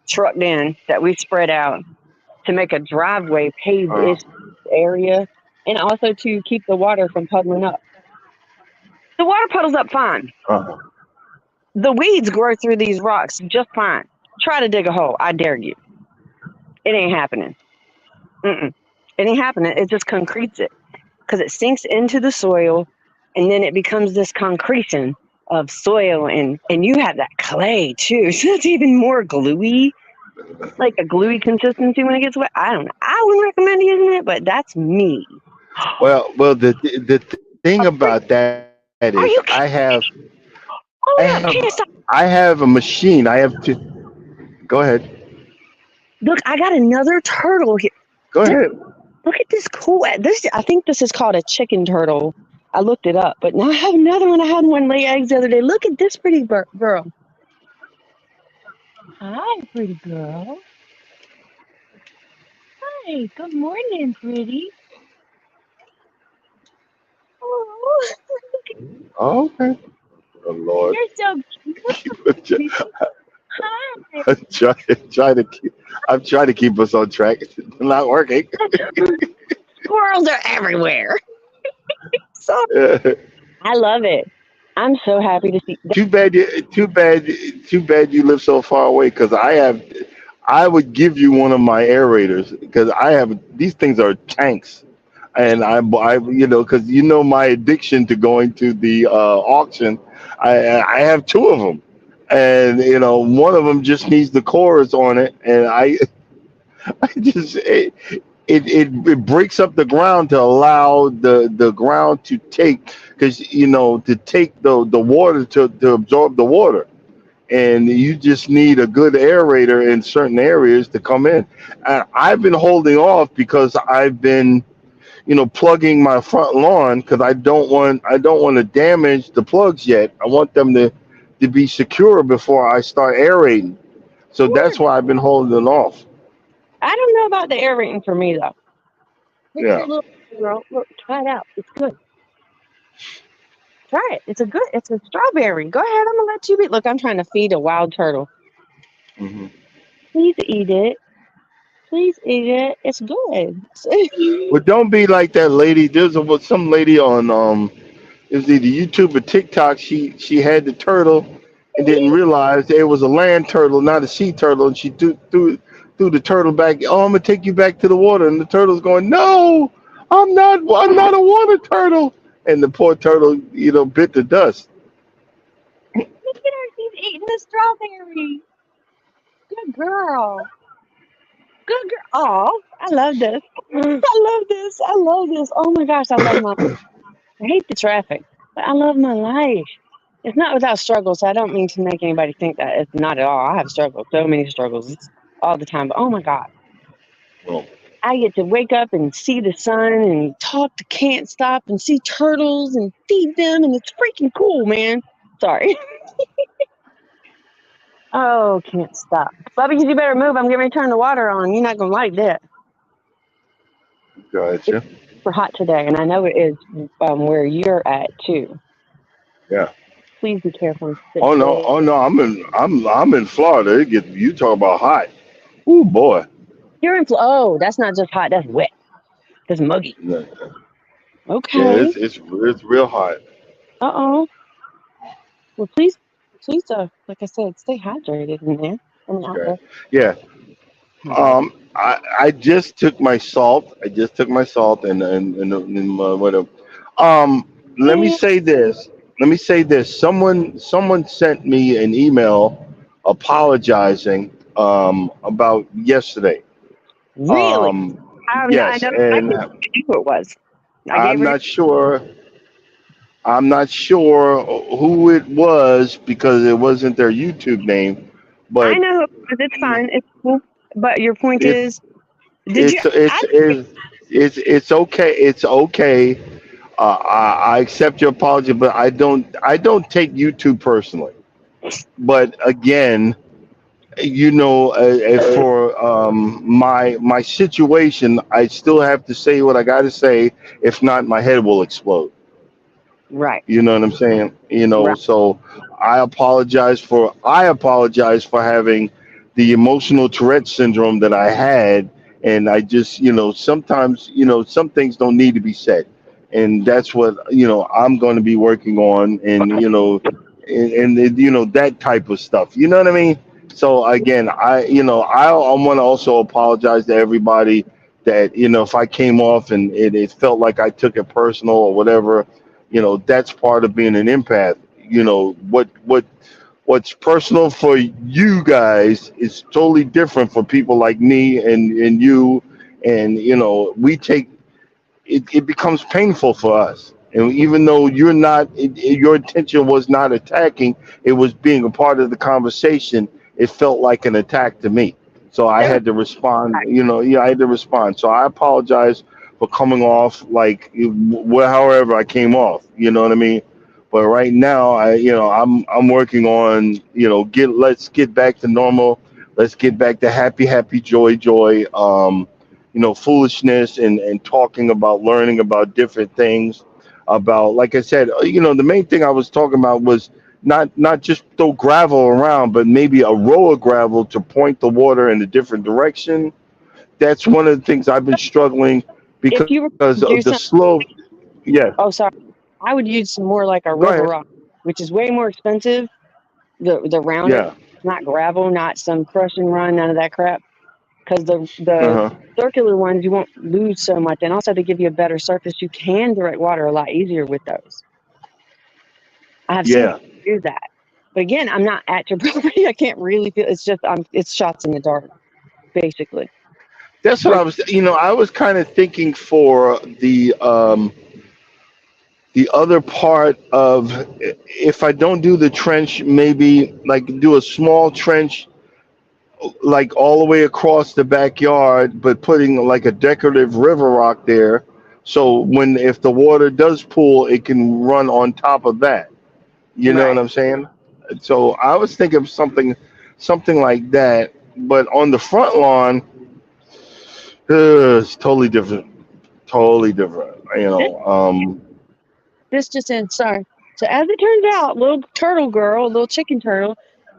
trucked in that we spread out to make a driveway Uh, paved-ish area, and also to keep the water from puddling up. The water puddles up fine. uh, The weeds grow through these rocks just fine. Try to dig a hole. I dare you. It ain't happening. Mm-mm. It ain't happening. It just concretes it because it sinks into the soil, and then it becomes this concretion of soil, and you have that clay too, so it's even more gluey, like a gluey consistency when it gets wet. I don't know. I wouldn't recommend using it, but that's me. well, the thing A about freak? that is Are you kidding? Hold up! Can't stop. I have a machine. I have to go ahead. Look, I got another turtle here. Go ahead. Look at this cool. This I think this is called a chicken turtle. I looked it up, but now I have another one. I had one lay eggs the other day. Look at this pretty girl. Hi, pretty girl. Hi. Good morning, pretty. Oh, Oh, okay. Oh Lord. you're so cute. Hi. I'm trying to keep. I'm trying to keep us on track. It's not working. Squirrels are everywhere. So too I love it. I'm so happy to see. bad. Too bad you live so far away. Because I would give you one of my aerators because I have these things are tanks. and because my addiction to going to the auction. I have two of them, and one of them just needs the chorus on it, and I just it breaks up the ground to allow the ground to take, because to take the water to absorb the water, and you just need a good aerator in certain areas to come in. I've been holding off because I've been plugging my front lawn, because I don't want to damage the plugs yet. I want them to be secure before I start aerating. So that's Sure. why I've been holding off. I don't know about the aerating for me though. Look at Yeah. that little girl. Look, try it out. It's good. Try it. It's a strawberry. Go ahead. I'm gonna let you be. Look, I'm trying to feed a wild turtle. Hmm. Please eat it. Please eat it. It's good. But don't be like that lady. Some lady on it was either YouTube or TikTok. She had the turtle and didn't realize it was a land turtle, not a sea turtle, and she threw the turtle back. Oh, I'm gonna take you back to the water, and the turtle's going, no, I'm not a water turtle, and the poor turtle, bit the dust. Look at her. She's eating the strawberry. Good girl. Good girl. Oh, I love this. I love this. I love this. Oh my gosh, I love my. I hate the traffic, but I love my life. It's not without struggle, so I don't mean to make anybody think that it's not at all. I have struggles, so many struggles all the time. But oh my God, Well, I get to wake up and see the sun and talk to Can't Stop and see turtles and feed them, and it's freaking cool, man. Sorry. Oh, Can't Stop. Bubby, you better move. I'm getting ready to turn the water on. You're not going to like that. It's gotcha. super hot today, and I know it is where you're at, too. Yeah. Please be careful and sit Oh no. very. Oh no. I'm in Florida. You talk about hot. Ooh boy. You're in. Oh, that's not just hot, that's wet. That's muggy. Yeah. Okay. It's real hot. Uh-oh. Well, please, like I said, stay hydrated in there and out Okay. there. Yeah. My dog. I just took my salt. I just took my salt and whatever. Let me Yeah. say this. Let me say this. Someone sent me an email apologizing about yesterday. Really? Um, I yes, know. I and knew who it was. I gave I'm her. not sure. I'm not sure who it was because it wasn't their YouTube name, I but know who it was. It's fine. It's cool. But your point it's is, did you? it's it's it's it's okay. It's okay. I accept your apology, but I don't take YouTube personally. But again, for my situation, I still have to say what I got to say. If not, my head will explode. Right. You know what I'm saying? Right. So I apologize for having the emotional Tourette syndrome that I had, and I just sometimes some things don't need to be said, and that's what I'm going to be working on, and that type of stuff. You know what I mean? So again, I want to also apologize to everybody that if I came off and it felt like I took it personal or whatever. That's part of being an empath. What's personal for you guys is totally different for people like me and you, and we take it becomes painful for us. And even though your intention was not attacking, it was being a part of the conversation. It felt like an attack to me. So I It was. had to respond. Yeah, I had to respond. So I apologize for coming off like however I came off. You know what I mean? But right now, I'm working on let's get back to normal. Let's get back to happy, joy. Foolishness and talking about learning about different things about, like I said, the main thing I was talking about was not just throw gravel around, but maybe a row of gravel to point the water in a different direction. That's one of the things I've been struggling If because you were of the to do slow. something, Yeah, oh, sorry, I would use some more like a go river ahead. rock, which is way more expensive. The round it, Yeah. not gravel, not some crush and run, none of that crap. because the Uh-huh. circular ones you won't lose so much, and also to give you a better surface, you can direct water a lot easier with those. I have seen Yeah. people do that, but again, I'm not at your property. I can't really feel. It's just it's shots in the dark, basically. That's what Or I was, I was kind of thinking for the other part of, if I don't do the trench, maybe like do a small trench like all the way across the backyard, but putting like a decorative river rock there. So when if the water does pool, it can run on top of that. You know what right. I'm saying? So I was thinking of something like that. But on the front lawn, it's totally different. Totally different. This this just in. Sorry. So as it turns out, little turtle girl, little chicken turtle,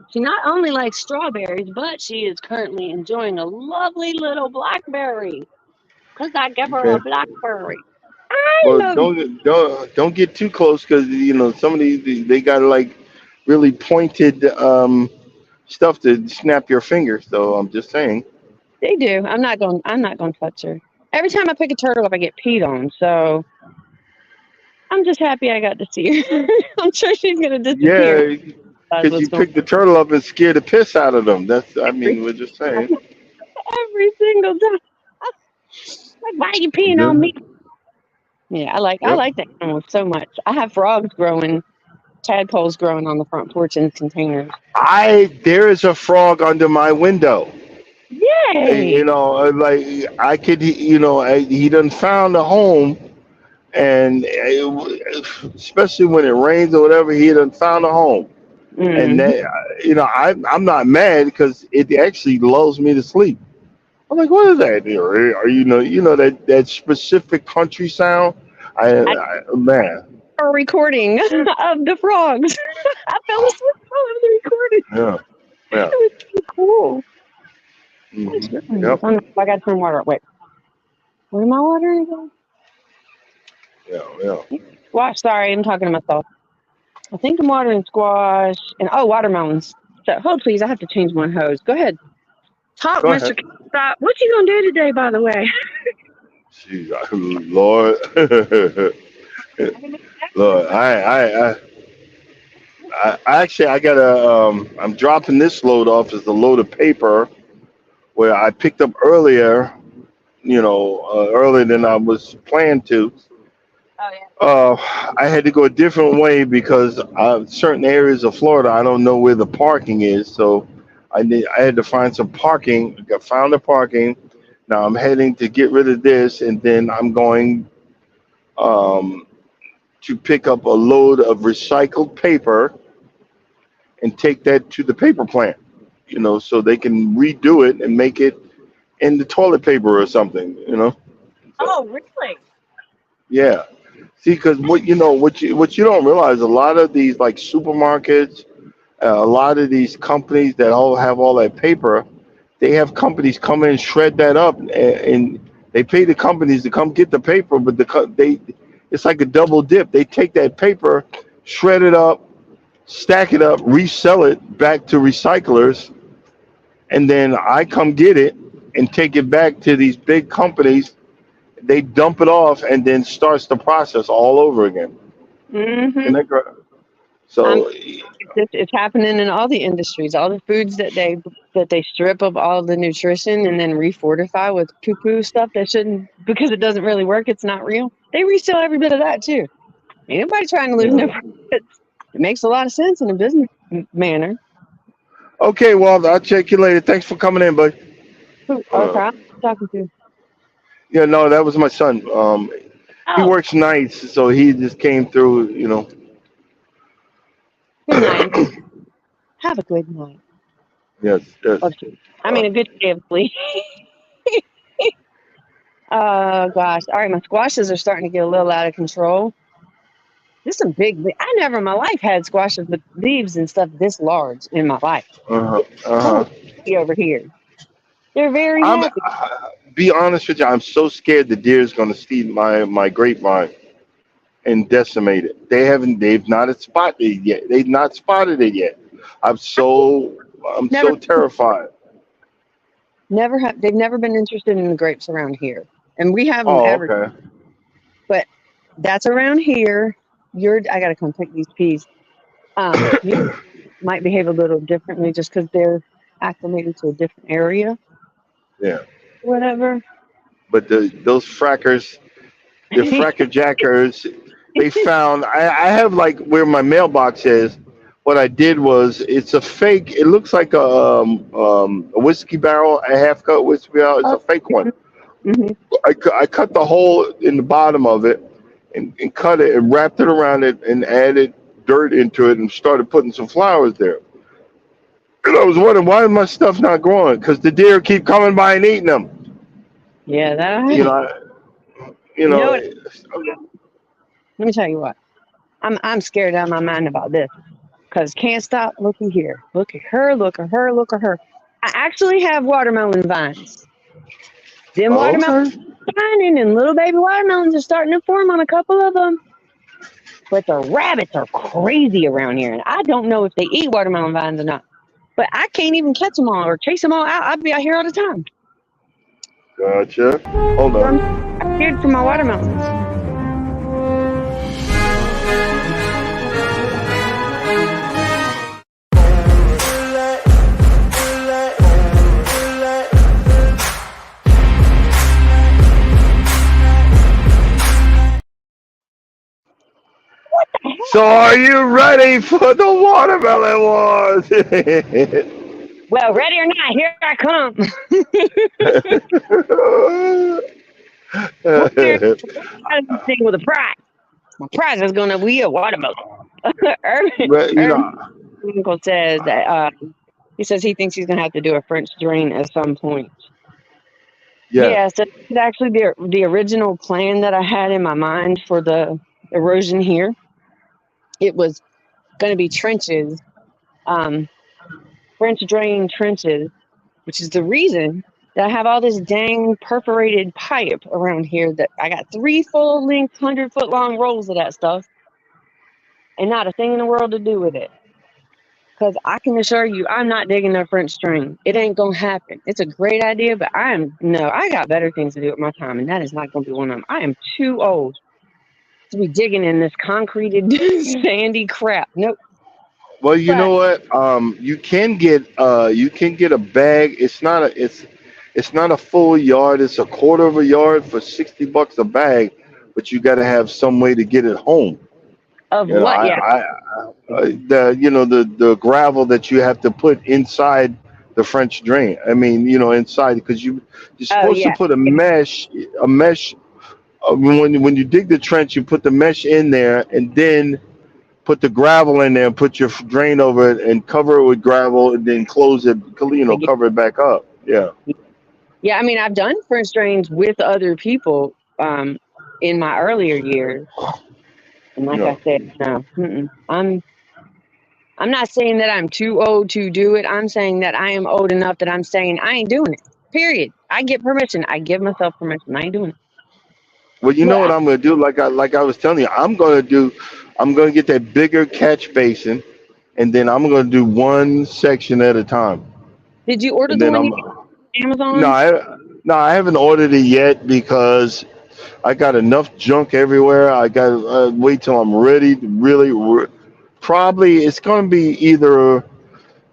she not only likes strawberries, but she is currently enjoying a lovely little blackberry. Cause I give her a Okay. blackberry. I Well, love you. don't get too close because some of these they got like really pointed stuff to snap your fingers. So I'm just saying. They do. I'm not going to touch her. Every time I pick a turtle up, I get peed on. So I'm just happy I got to see her. I'm sure she's going to disappear. Yeah, That's because you what's going picked the turtle up and scared the piss out of them. That's I on mean we're just saying. every single time. Like, why are you peeing on me? Good. Yeah, I Yep. like that animal so much. I have frogs growing, tadpoles growing on the front porch in containers. There is a frog under my window. Yay! Like I could, he done found a home, and especially when it rains or whatever, he done found a home, and Hmm. that, I'm not mad because it actually lulls me to sleep. I'm like, what is that? Are that specific country sound? I Man, a recording of the frogs. I fell asleep while of the recording. yeah, yeah, It was so cool. What's yep, I got to turn water. Wait, what am I watering again? yeah, yeah. Squash. Sorry, I'm talking to myself. I think I'm watering squash and watermelons. So hold please, I have to change one hose. Go ahead. Talk, Go ahead. Mr. Stop. What you gonna do today, by the way? Jeez, Lord, Lord, actually I gotta I'm dropping this load off as the load of paper where I picked up earlier, earlier than I was planned to. Oh yeah. Uh, I had to go a different way because certain areas of Florida I don't know where the parking is, so I had to find some parking. I found the parking. Now I'm heading to get rid of this, and then I'm going um, to pick up a load of recycled paper and take that to the paper plant. So they can redo it and make it into toilet paper or something. So Oh really? yeah. See, because what you don't realize, a lot of these like supermarkets, a lot of these companies that all have all that paper, they have companies come in and shred that up, and they pay the companies to come get the paper, but it's like a double dip. They take that paper, shred it up, stack it up, resell it back to recyclers, and then I come get it and take it back to these big companies. They dump it off and then starts the process all over again. Mm-hmm. And that, I'm so it's happening in all the industries. All the foods that they strip of all the nutrition and then refortify with poo poo stuff that shouldn't because it doesn't really work. It's not real. They resell every bit of that too. Ain't nobody trying to lose no yeah. profits. It makes a lot of sense in a business manner. Okay, well, I'll check you later. Thanks for coming in, bud. Who? Uh, Okay, I'm talking to. yeah, no, that was my son. He Oh, works nights, so he just came through. good night. Have a good night. Yes, yes. Of sleep. I Uh, mean, a good day of sleep. Oh gosh. All right, my squashes are starting to get a little out of control. There's some big. I never in my life had squashes with leaves and stuff this large in my life. uh-huh, Oh, uh-huh. over here. They're very I'm happy. be honest with you. I'm so scared the deer's gonna steal my grapevine and decimate it. They've not spotted it yet. They've not spotted it yet. I'm I so I'm never. so terrified. They've never been interested in the grapes around here, and we have them Oh, every. okay. But that's around here. I got to come pick these peas. You might behave a little differently just because they're acclimated to a different area, Yeah. whatever. But those frackers, the fracker jackers, they found. I have like where my mailbox is. What I did was it's a fake. It looks like a whiskey barrel, a half cut whiskey barrel. It's Oh, a fake one. mhm. I cut the hole in the bottom of it and cut it and wrapped it around it and added dirt into it and started putting some flowers there. And I was wondering why is my stuff not growing? Because the deer keep coming by and eating them. Yeah, You that. know, you You know know. what? Let me tell you what. I'm scared out of my mind about this because can't stop. Looky here. Look at her. Look at her. Look at her. I actually have watermelon vines. Them Oh, watermelons okay. are shining and little baby watermelons are starting to form on a couple of them. But the rabbits are crazy around here, and I don't know if they eat watermelon vines or not. But I can't even catch them all or chase them all out. I'd be out here all the time. Gotcha. Hold So I'm on. scared for my watermelons. So, are you ready for the watermelon wars? Well, ready or not, here I come. Come here, out of this thing with a prize. My prize is going to be a watermelon. Urban, But you Urban know, Uncle says that he says he thinks he's going to have to do a French drain at some point. yeah. Yeah, so it's actually the original plan that I had in my mind for the erosion here. It was going to be trenches, um, French drain trenches, which is the reason that I have all this dang perforated pipe around here. That I got 3 full length, 100-foot long rolls of that stuff, and not a thing in the world to do with it. Because I can assure you, I'm not digging a French drain. It ain't gonna happen. It's a great idea, but I got better things to do with my time, and that is not gonna be one of them. I am too old to be digging in this concreted, sandy crap. Nope. Well, you But know what? You can get a bag. It's not a full yard. It's a quarter of a yard for $60 a bag, but you got to have some way to get it home. of You know, what? Yeah. the gravel that you have to put inside the French drain. I mean, inside because you're Oh supposed to yeah. put a mesh. When you dig the trench, you put the mesh in there, and then put the gravel in there, and put your drain over it, and cover it with gravel, and then close it. Cover it back up. Yeah. Yeah, I mean, I've done French drains with other people in my earlier years, and like I Yeah. said, no, I'm not saying that I'm too old to do it. I'm saying that I am old enough that I'm saying I ain't doing it. Period. I get permission. I give myself permission. I ain't doing it. Well, you But know what I'm gonna do? Like I was telling you, I'm gonna get that bigger catch basin, and then I'm gonna do one section at a time, did you order and the then one you I'm got on no, Amazon? I haven't ordered it yet because I got enough junk everywhere. I got wait till I'm ready to really. Probably it's gonna be either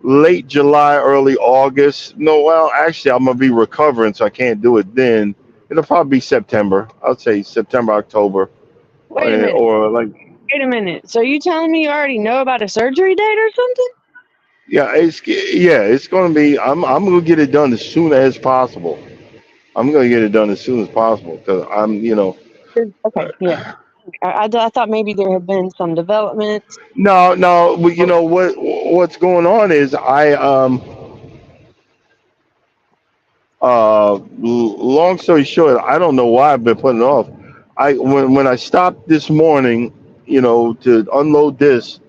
late July, early August. No, well, actually, I'm gonna be recovering, so I can't do it then. It'll probably be September. I'll say September, October, Wait a minute. or like Wait a minute. So you telling me you already know about a surgery date or something? it's gonna be. I'm gonna get it done as soon as possible. I'm gonna get it done as soon as possible because Okay, yeah. I thought maybe there had been some developments. no, no. Well, you know what's going on is long story short, I don't know why I've been putting it off. When I stopped this morning, to unload this,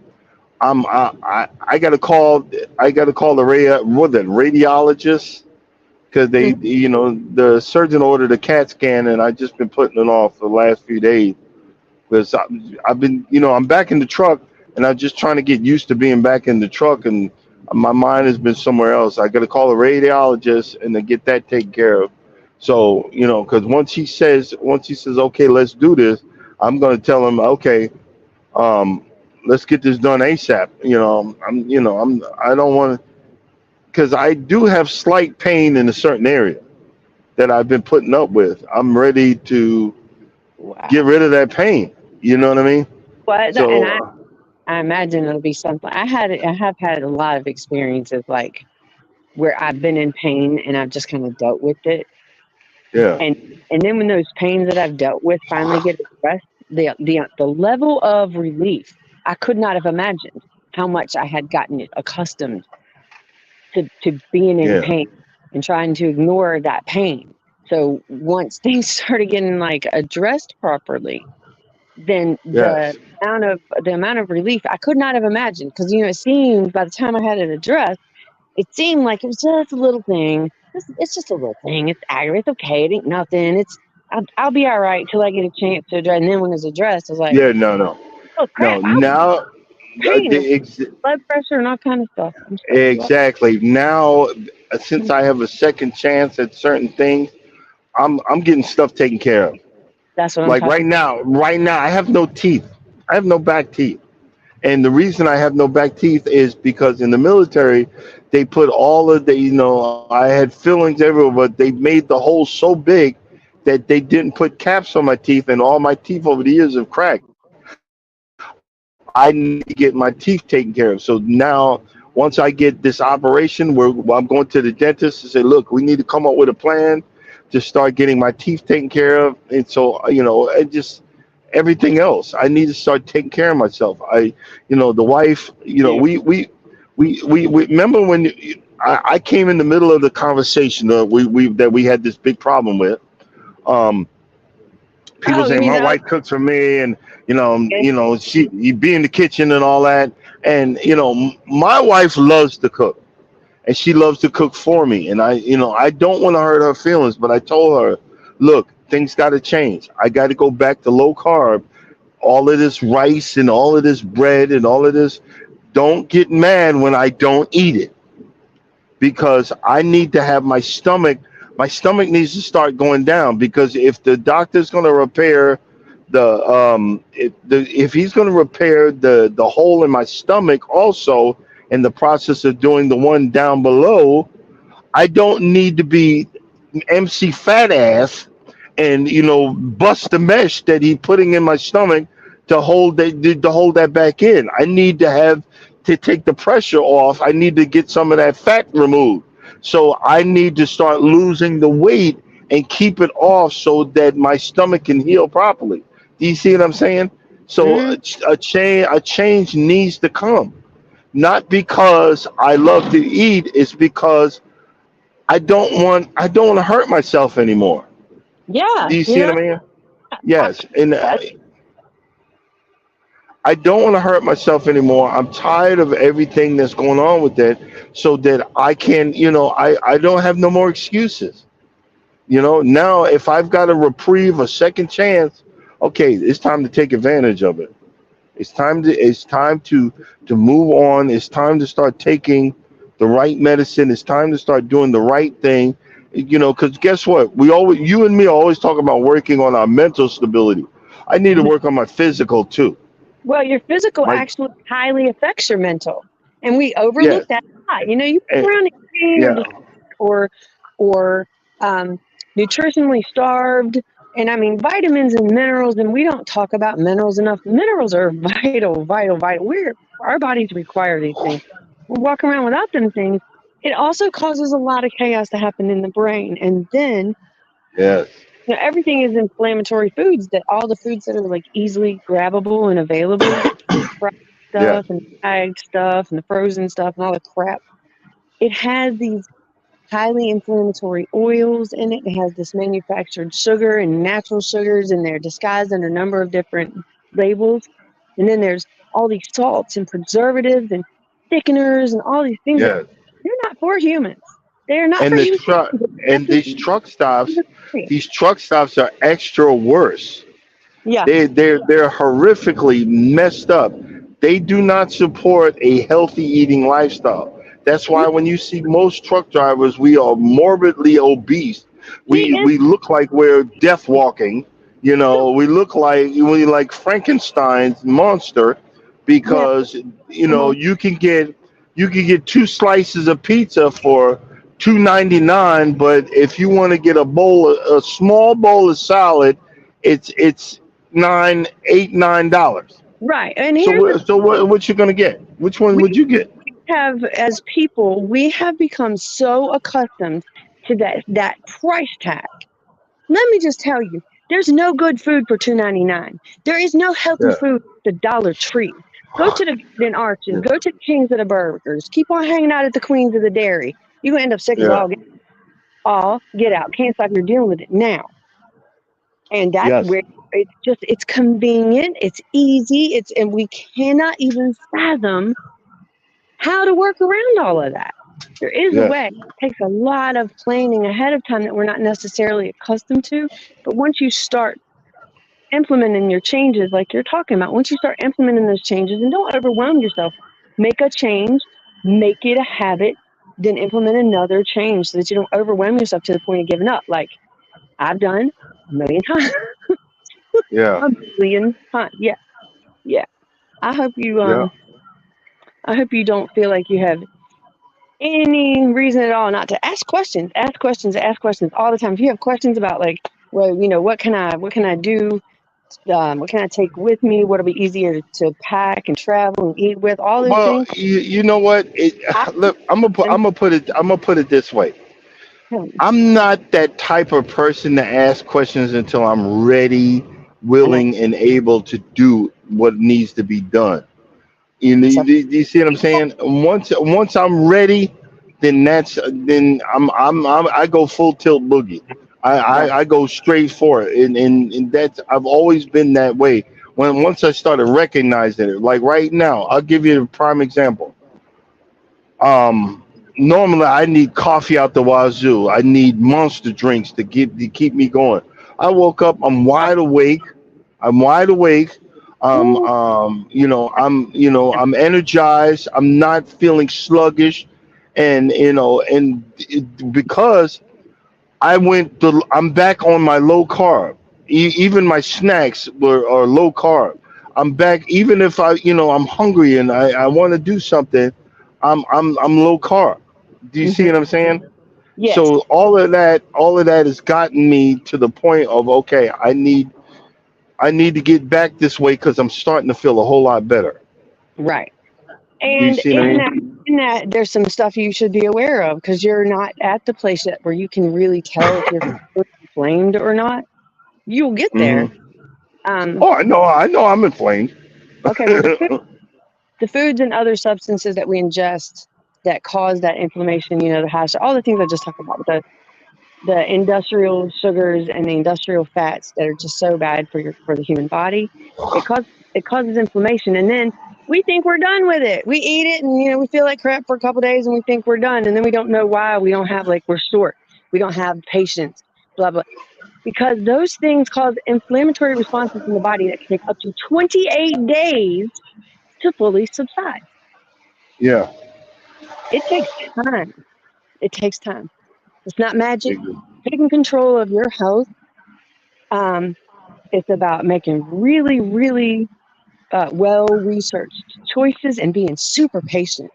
I got to call. I got to call the radiologist because Mhm. the surgeon ordered a CAT scan, and I just been putting it off for the last few days because I've been, I'm back in the truck, and I'm just trying to get used to being back in the truck and My mind has been somewhere else. I got to call a radiologist and then get that taken care of. So because once he says, okay, let's do this, I'm going to tell him, okay, um, let's get this done ASAP. I don't want to, because I do have slight pain in a certain area that I've been putting up with. I'm ready to get Wow. rid of that pain. You know what I mean? What? And So I imagine it'll be something. I have had a lot of experiences like where I've been in pain and I've just kind of dealt with it. yeah, And then when those pains that I've dealt with finally get addressed, the level of relief, I could not have imagined how much I had gotten accustomed to being in yeah, pain and trying to ignore that pain. So once things started getting like addressed properly, then yes, the amount of relief I could not have imagined, because it seemed by the time I had it addressed, it seemed like it was just a little thing. It's just a little thing. It's aggravating. It's okay. It ain't nothing. I'll be all right till I get a chance to address. And then when it's addressed, I was like, yeah. No, no, oh crap! no. I was Now, uh, in pain and the ex- blood pressure and all kind of stuff. I'm so glad. exactly. Now, since I have a second chance at certain things, I'm getting stuff taken care of. That's what I'm Like talking. right now, I have no teeth. I have no back teeth. And the reason I have no back teeth is because in the military, they put all of the, I had fillings everywhere, but they made the hole so big that they didn't put caps on my teeth, and all my teeth over the years have cracked. I need to get my teeth taken care of. So now, once I get this operation, where I'm going to the dentist and say, look, we need to come up with a plan to start getting my teeth taken care of. And so, it just everything else. I need to start taking care of myself. The wife, to. we remember when I came in the middle of the conversation we that we had this big problem with. Um, People Oh, you saying mean my the wife cooks for me, and okay? she you be in the kitchen and all that. And my wife loves to cook, and she loves to cook for me. And I don't want to hurt her feelings, but I told her, look, things got to change. I got to go back to low carb. All of this rice and all of this bread and all of this, don't get mad when I don't eat it, because I need to have my stomach needs to start going down, because if the doctor's going to repair if he's going to repair the hole in my stomach also, in the process of doing the one down below, I don't need to be MC fat ass and bust the mesh that he putting in my stomach to hold that back in. I need to take the pressure off. I need to get some of that fat removed. So I need to start losing the weight and keep it off so that my stomach can heal properly. Do you see what I'm saying? So Mm, a change needs to come. Not because I love to eat, it's because I don't want to hurt myself anymore. yeah, Do you see what I mean? I, Yes, and I don't want to hurt myself anymore. I'm tired of everything that's going on with it, so that I can, I don't have no more excuses. Now if I've got a reprieve, a second chance, okay, it's time to take advantage of it. It's time to move on. It's time to start taking the right medicine. It's time to start doing the right thing. Because guess what? You and me always talk about working on our mental stability. I need to work on my physical too. well, your physical My actually highly affects your mental, and we overlook yeah, that a lot. You eh, walk around in pain or yeah, just or nutritionally starved, and I mean vitamins and minerals, and we don't talk about minerals enough. Minerals are vital, vital, vital. Our bodies require these things. We walk around without them things. It also causes a lot of chaos to happen in the brain, and then yes, everything is inflammatory foods. That all the foods that are like easily grabbable and available, fried yes, stuff and bagged stuff and the frozen stuff and all the crap. It has these highly inflammatory oils in it. It has this manufactured sugar and natural sugars, and they're disguised under a number of different labels. And then there's all these salts and preservatives and thickeners and all these things that yes. they're not for humans. They're not for And the humans. truck They're and for these humans. truck stops are extra worse. Yeah. They're horrifically messed up. They do not support a healthy eating lifestyle. That's why when you see most truck drivers, we are morbidly obese. The We look like we're death walking. We look like Frankenstein's monster yeah, because uh-huh. you can get two slices of pizza for $2.99, but if you want to get a small bowl of salad, it's $9 Right. And so here's the what you gonna get? Which one we would you get? have as people, we have become so accustomed to that price tag. Let me just tell you, there's no good food for $2.99. There is no healthy Yeah, food at the Dollar Tree. Go to the Golden Arches, yeah, go to the Kings of the Burgers, keep on hanging out at the Queens of the Dairy. You're gonna end up sick as yeah. all get out. Can't stop, you're dealing with it now. And that's Yes, where it's convenient, it's easy, and we cannot even fathom how to work around all of that. There is a yes, way. It takes a lot of planning ahead of time that we're not necessarily accustomed to. But once you start implementing your changes, like you're talking about, once you start implementing those changes, and don't overwhelm yourself, make a change, make it a habit, then implement another change so that you don't overwhelm yourself to the point of giving up. Like I've done a million times, yeah, a million times. Yeah, yeah. I hope you yeah. um I hope you don't feel like you have any reason at all not to ask questions, ask questions, ask questions all the time. If you have questions about like, well, what can I do? What can I take with me? What'll be easier to pack and travel and eat with? All those Well, things. you know what? I Look, I'm gonna put it this way. I I'm not that type of person to ask questions until I'm ready, know willing, and able to do what needs to be done. myself. You see what I'm saying? Once I'm ready, then I go full tilt boogie. I, Right. I, I go straight for it, and that's I've always been that way. Once I started recognizing it, like right now, I'll give you a prime example. Um, Normally I need coffee out the wazoo. I need monster drinks to keep me going. I woke up. I'm wide awake. I'm wide awake. Ooh, I'm energized. I'm not feeling sluggish, because I'm back on my low carb. Even my snacks are low carb. I'm back. Even if I'm hungry and I want to do something, I'm low carb. Do you see mhm. what I'm saying? Yes. So all of that has gotten me to the point of, okay, I need to get back this way because I'm starting to feel a whole lot better. Right. Do you And see what I mean? in that, there's some stuff you should be aware of because you're not at the place yet where you can really tell if you're inflamed or not. You'll get there. Hmm. Um, Oh, I know, I'm inflamed. okay. Well, the foods and other substances that we ingest that cause that inflammation, the hash, all the things I just talked about, the industrial sugars and the industrial fats that are just so bad for the human body, it causes inflammation, and then we think we're done with it. We eat it, and we feel like crap for a couple of days, and we think we're done, and then we don't know why. We don't have like we're short. We don't have patience. Blah blah. Because those things cause inflammatory responses in the body that can take up to 28 days to fully subside. Yeah. It takes time. It takes time. It's not magic. Taking control of your health, um, it's about making really, really well researched choices and being super patient.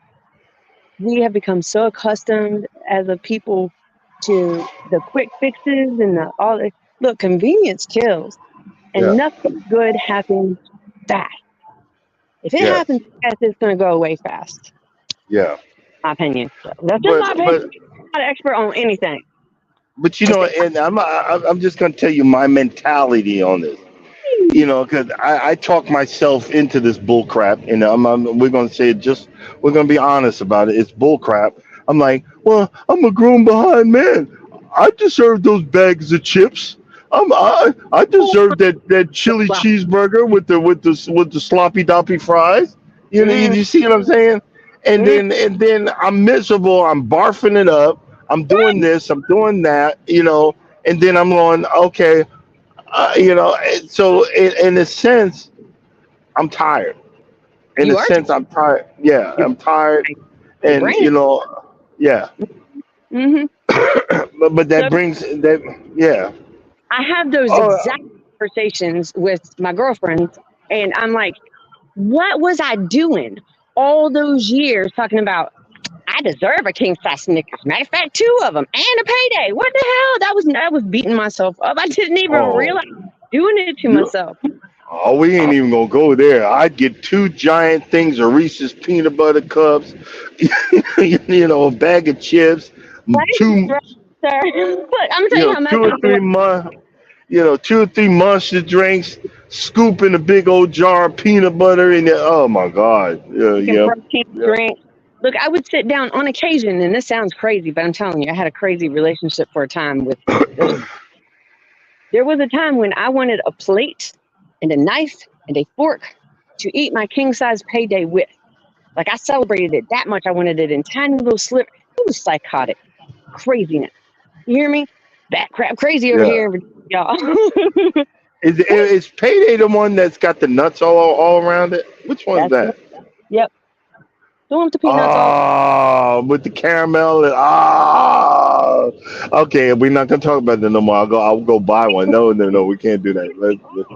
We have become so accustomed as a people to the quick fixes and the all. Look, convenience kills, and Yeah. nothing good happens fast. If it Yes. happens fast, it's going to go away fast. Yeah. My opinion. So that's just But my opinion. but I'm not an expert on anything. but Just and I'm just gonna tell you my mentality on this. Because I talk myself into this bull crap, and we're gonna say it, just we're gonna be honest about it. It's bull crap. I'm like, well, I'm a grown behind man. I deserve those bags of chips. I deserve that chili well, cheeseburger with the sloppy doppy fries. mm, You see what I'm saying? And mm, then I'm miserable. I'm barfing it up. I'm doing this. I'm doing that. And then I'm going, okay, so in a sense, I'm tired. In a you are. sense, I'm tired. Yeah, You're I'm tired, right. Your And brain. yeah. Hmm. But So that brings that, yeah. I have those exact Oh, conversations with my girlfriends, and I'm like, what was I doing all those years talking about? I deserve a king size Snickers. Matter of fact, two of them and a payday. What the hell? That was beating myself up. I didn't even oh, realize doing it to you, myself. oh, we ain't even gonna go there. I'd get two giant things of Reese's peanut butter cups, a bag of chips, Right, two, right, sir. But I'm telling you how two messed or up it three was. two or three monster drinks, scooping a big old jar of peanut butter in there. Oh my God. Freaking Yep. protein Yep. drinks. Look, I would sit down on occasion, and this sounds crazy, but I'm telling you, I had a crazy relationship for a time with those. There was a time when I wanted a plate and a knife and a fork to eat my king size payday with. Like I celebrated it that much. I wanted it in tiny little slivers. It was psychotic craziness. You hear me? Bat crap crazy over Yeah. here, y'all. Is Payday the one that's got the nuts all around it? Which one's That's that? yep. Don't want the peanuts all. Oh, with the caramel and okay, we're not gonna talk about that no more. I'll go buy one. No, no, no, we can't do that.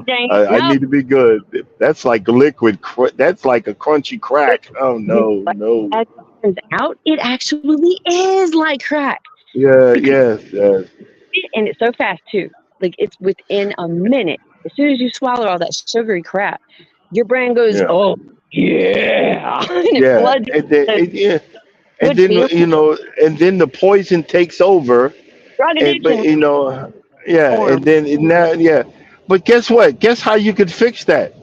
Dang. I No, need to be good. That's like liquid. That's like a crunchy it, crack. Oh you, no, like, no. as it turns out, it actually is like crack Yeah, because yes, yes, and it's so fast too. Like it's within a minute. As soon as you swallow all that sugary crap, your brain goes, yeah, "Oh yeah," and it yeah. floods And then, the yeah, and good then feeling, and then the poison takes over. drug And but addiction yeah, form. and then now, yeah. But guess what? Guess how you could fix that?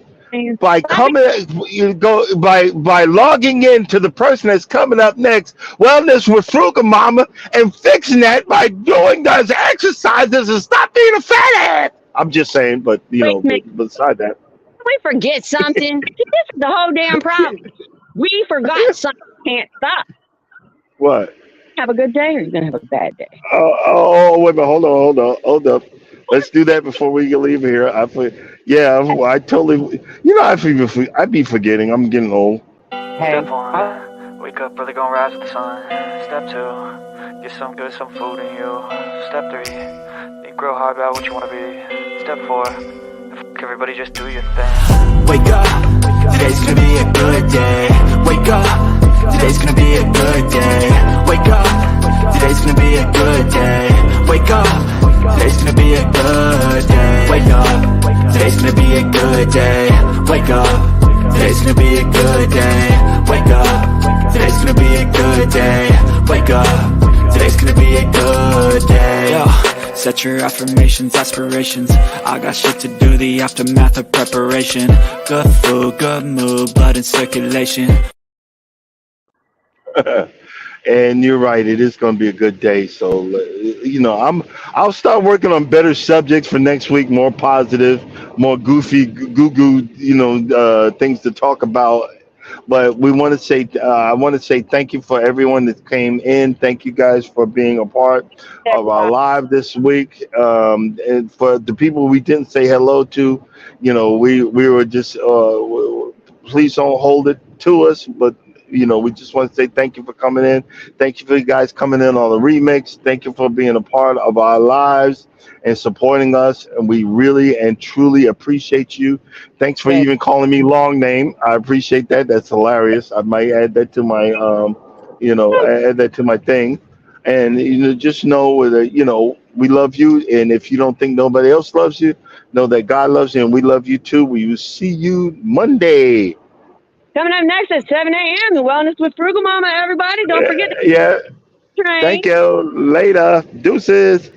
By Stop it. coming, you go by logging in to the person that's coming up next, wellness with Frugal Mama, and fixing that by doing those exercises and stop being a fat ass. I'm just saying, but Wait a minute. beside that, We forget something. See, this is the whole damn problem. We forgot something. Can't stop. what? Have a good day, or you're gonna have a bad day. Wait a minute, hold up. Let's do that before we can leave here. Yeah, well, I totally, I'd be forgetting. I'm getting old. Step Hey, one, wake up early, gonna rise with the sun. Step two, get some good, some food in you. Step three, think real hard about what you wanna be. Step four, everybody just do your thing. Wake up, today's gonna be a good day. Wake up, today's gonna be a good day. Wake up, today's gonna be a good day. Wake up, today's gonna be a good day. Wake up, today's gonna be a good day. Wake up. Today's gonna be a good day. Wake up. Today's gonna be a good day. Wake up. Today's gonna be a good day. Yo, set your affirmations, aspirations. I got shit to do, the aftermath of preparation. Good food, good mood, blood in circulation. And you're right, it is going to be a good day. So, I'll start working on better subjects for next week, more positive, more goofy, goo goo, things to talk about. But I want to say thank you for everyone that came in. Thank you guys for being a part of our everybody. live this week. And for the people we didn't say hello to, we were just, please don't hold it to us, but we just want to say thank you for coming in. Thank you for you guys coming in on the remix. Thank you for being a part of our lives and supporting us. And we really and truly appreciate you. Thanks for Yes. even calling me long name. I appreciate that. That's hilarious. I might add that to my add that to my thing. And just know that we love you. And if you don't think nobody else loves you, know that God loves you and we love you too. We will see you Monday. Coming up next at 7 a.m. The Wellness with Frugal Mama. Everybody, don't forget Yeah. to train. Thank you. Later. Deuces.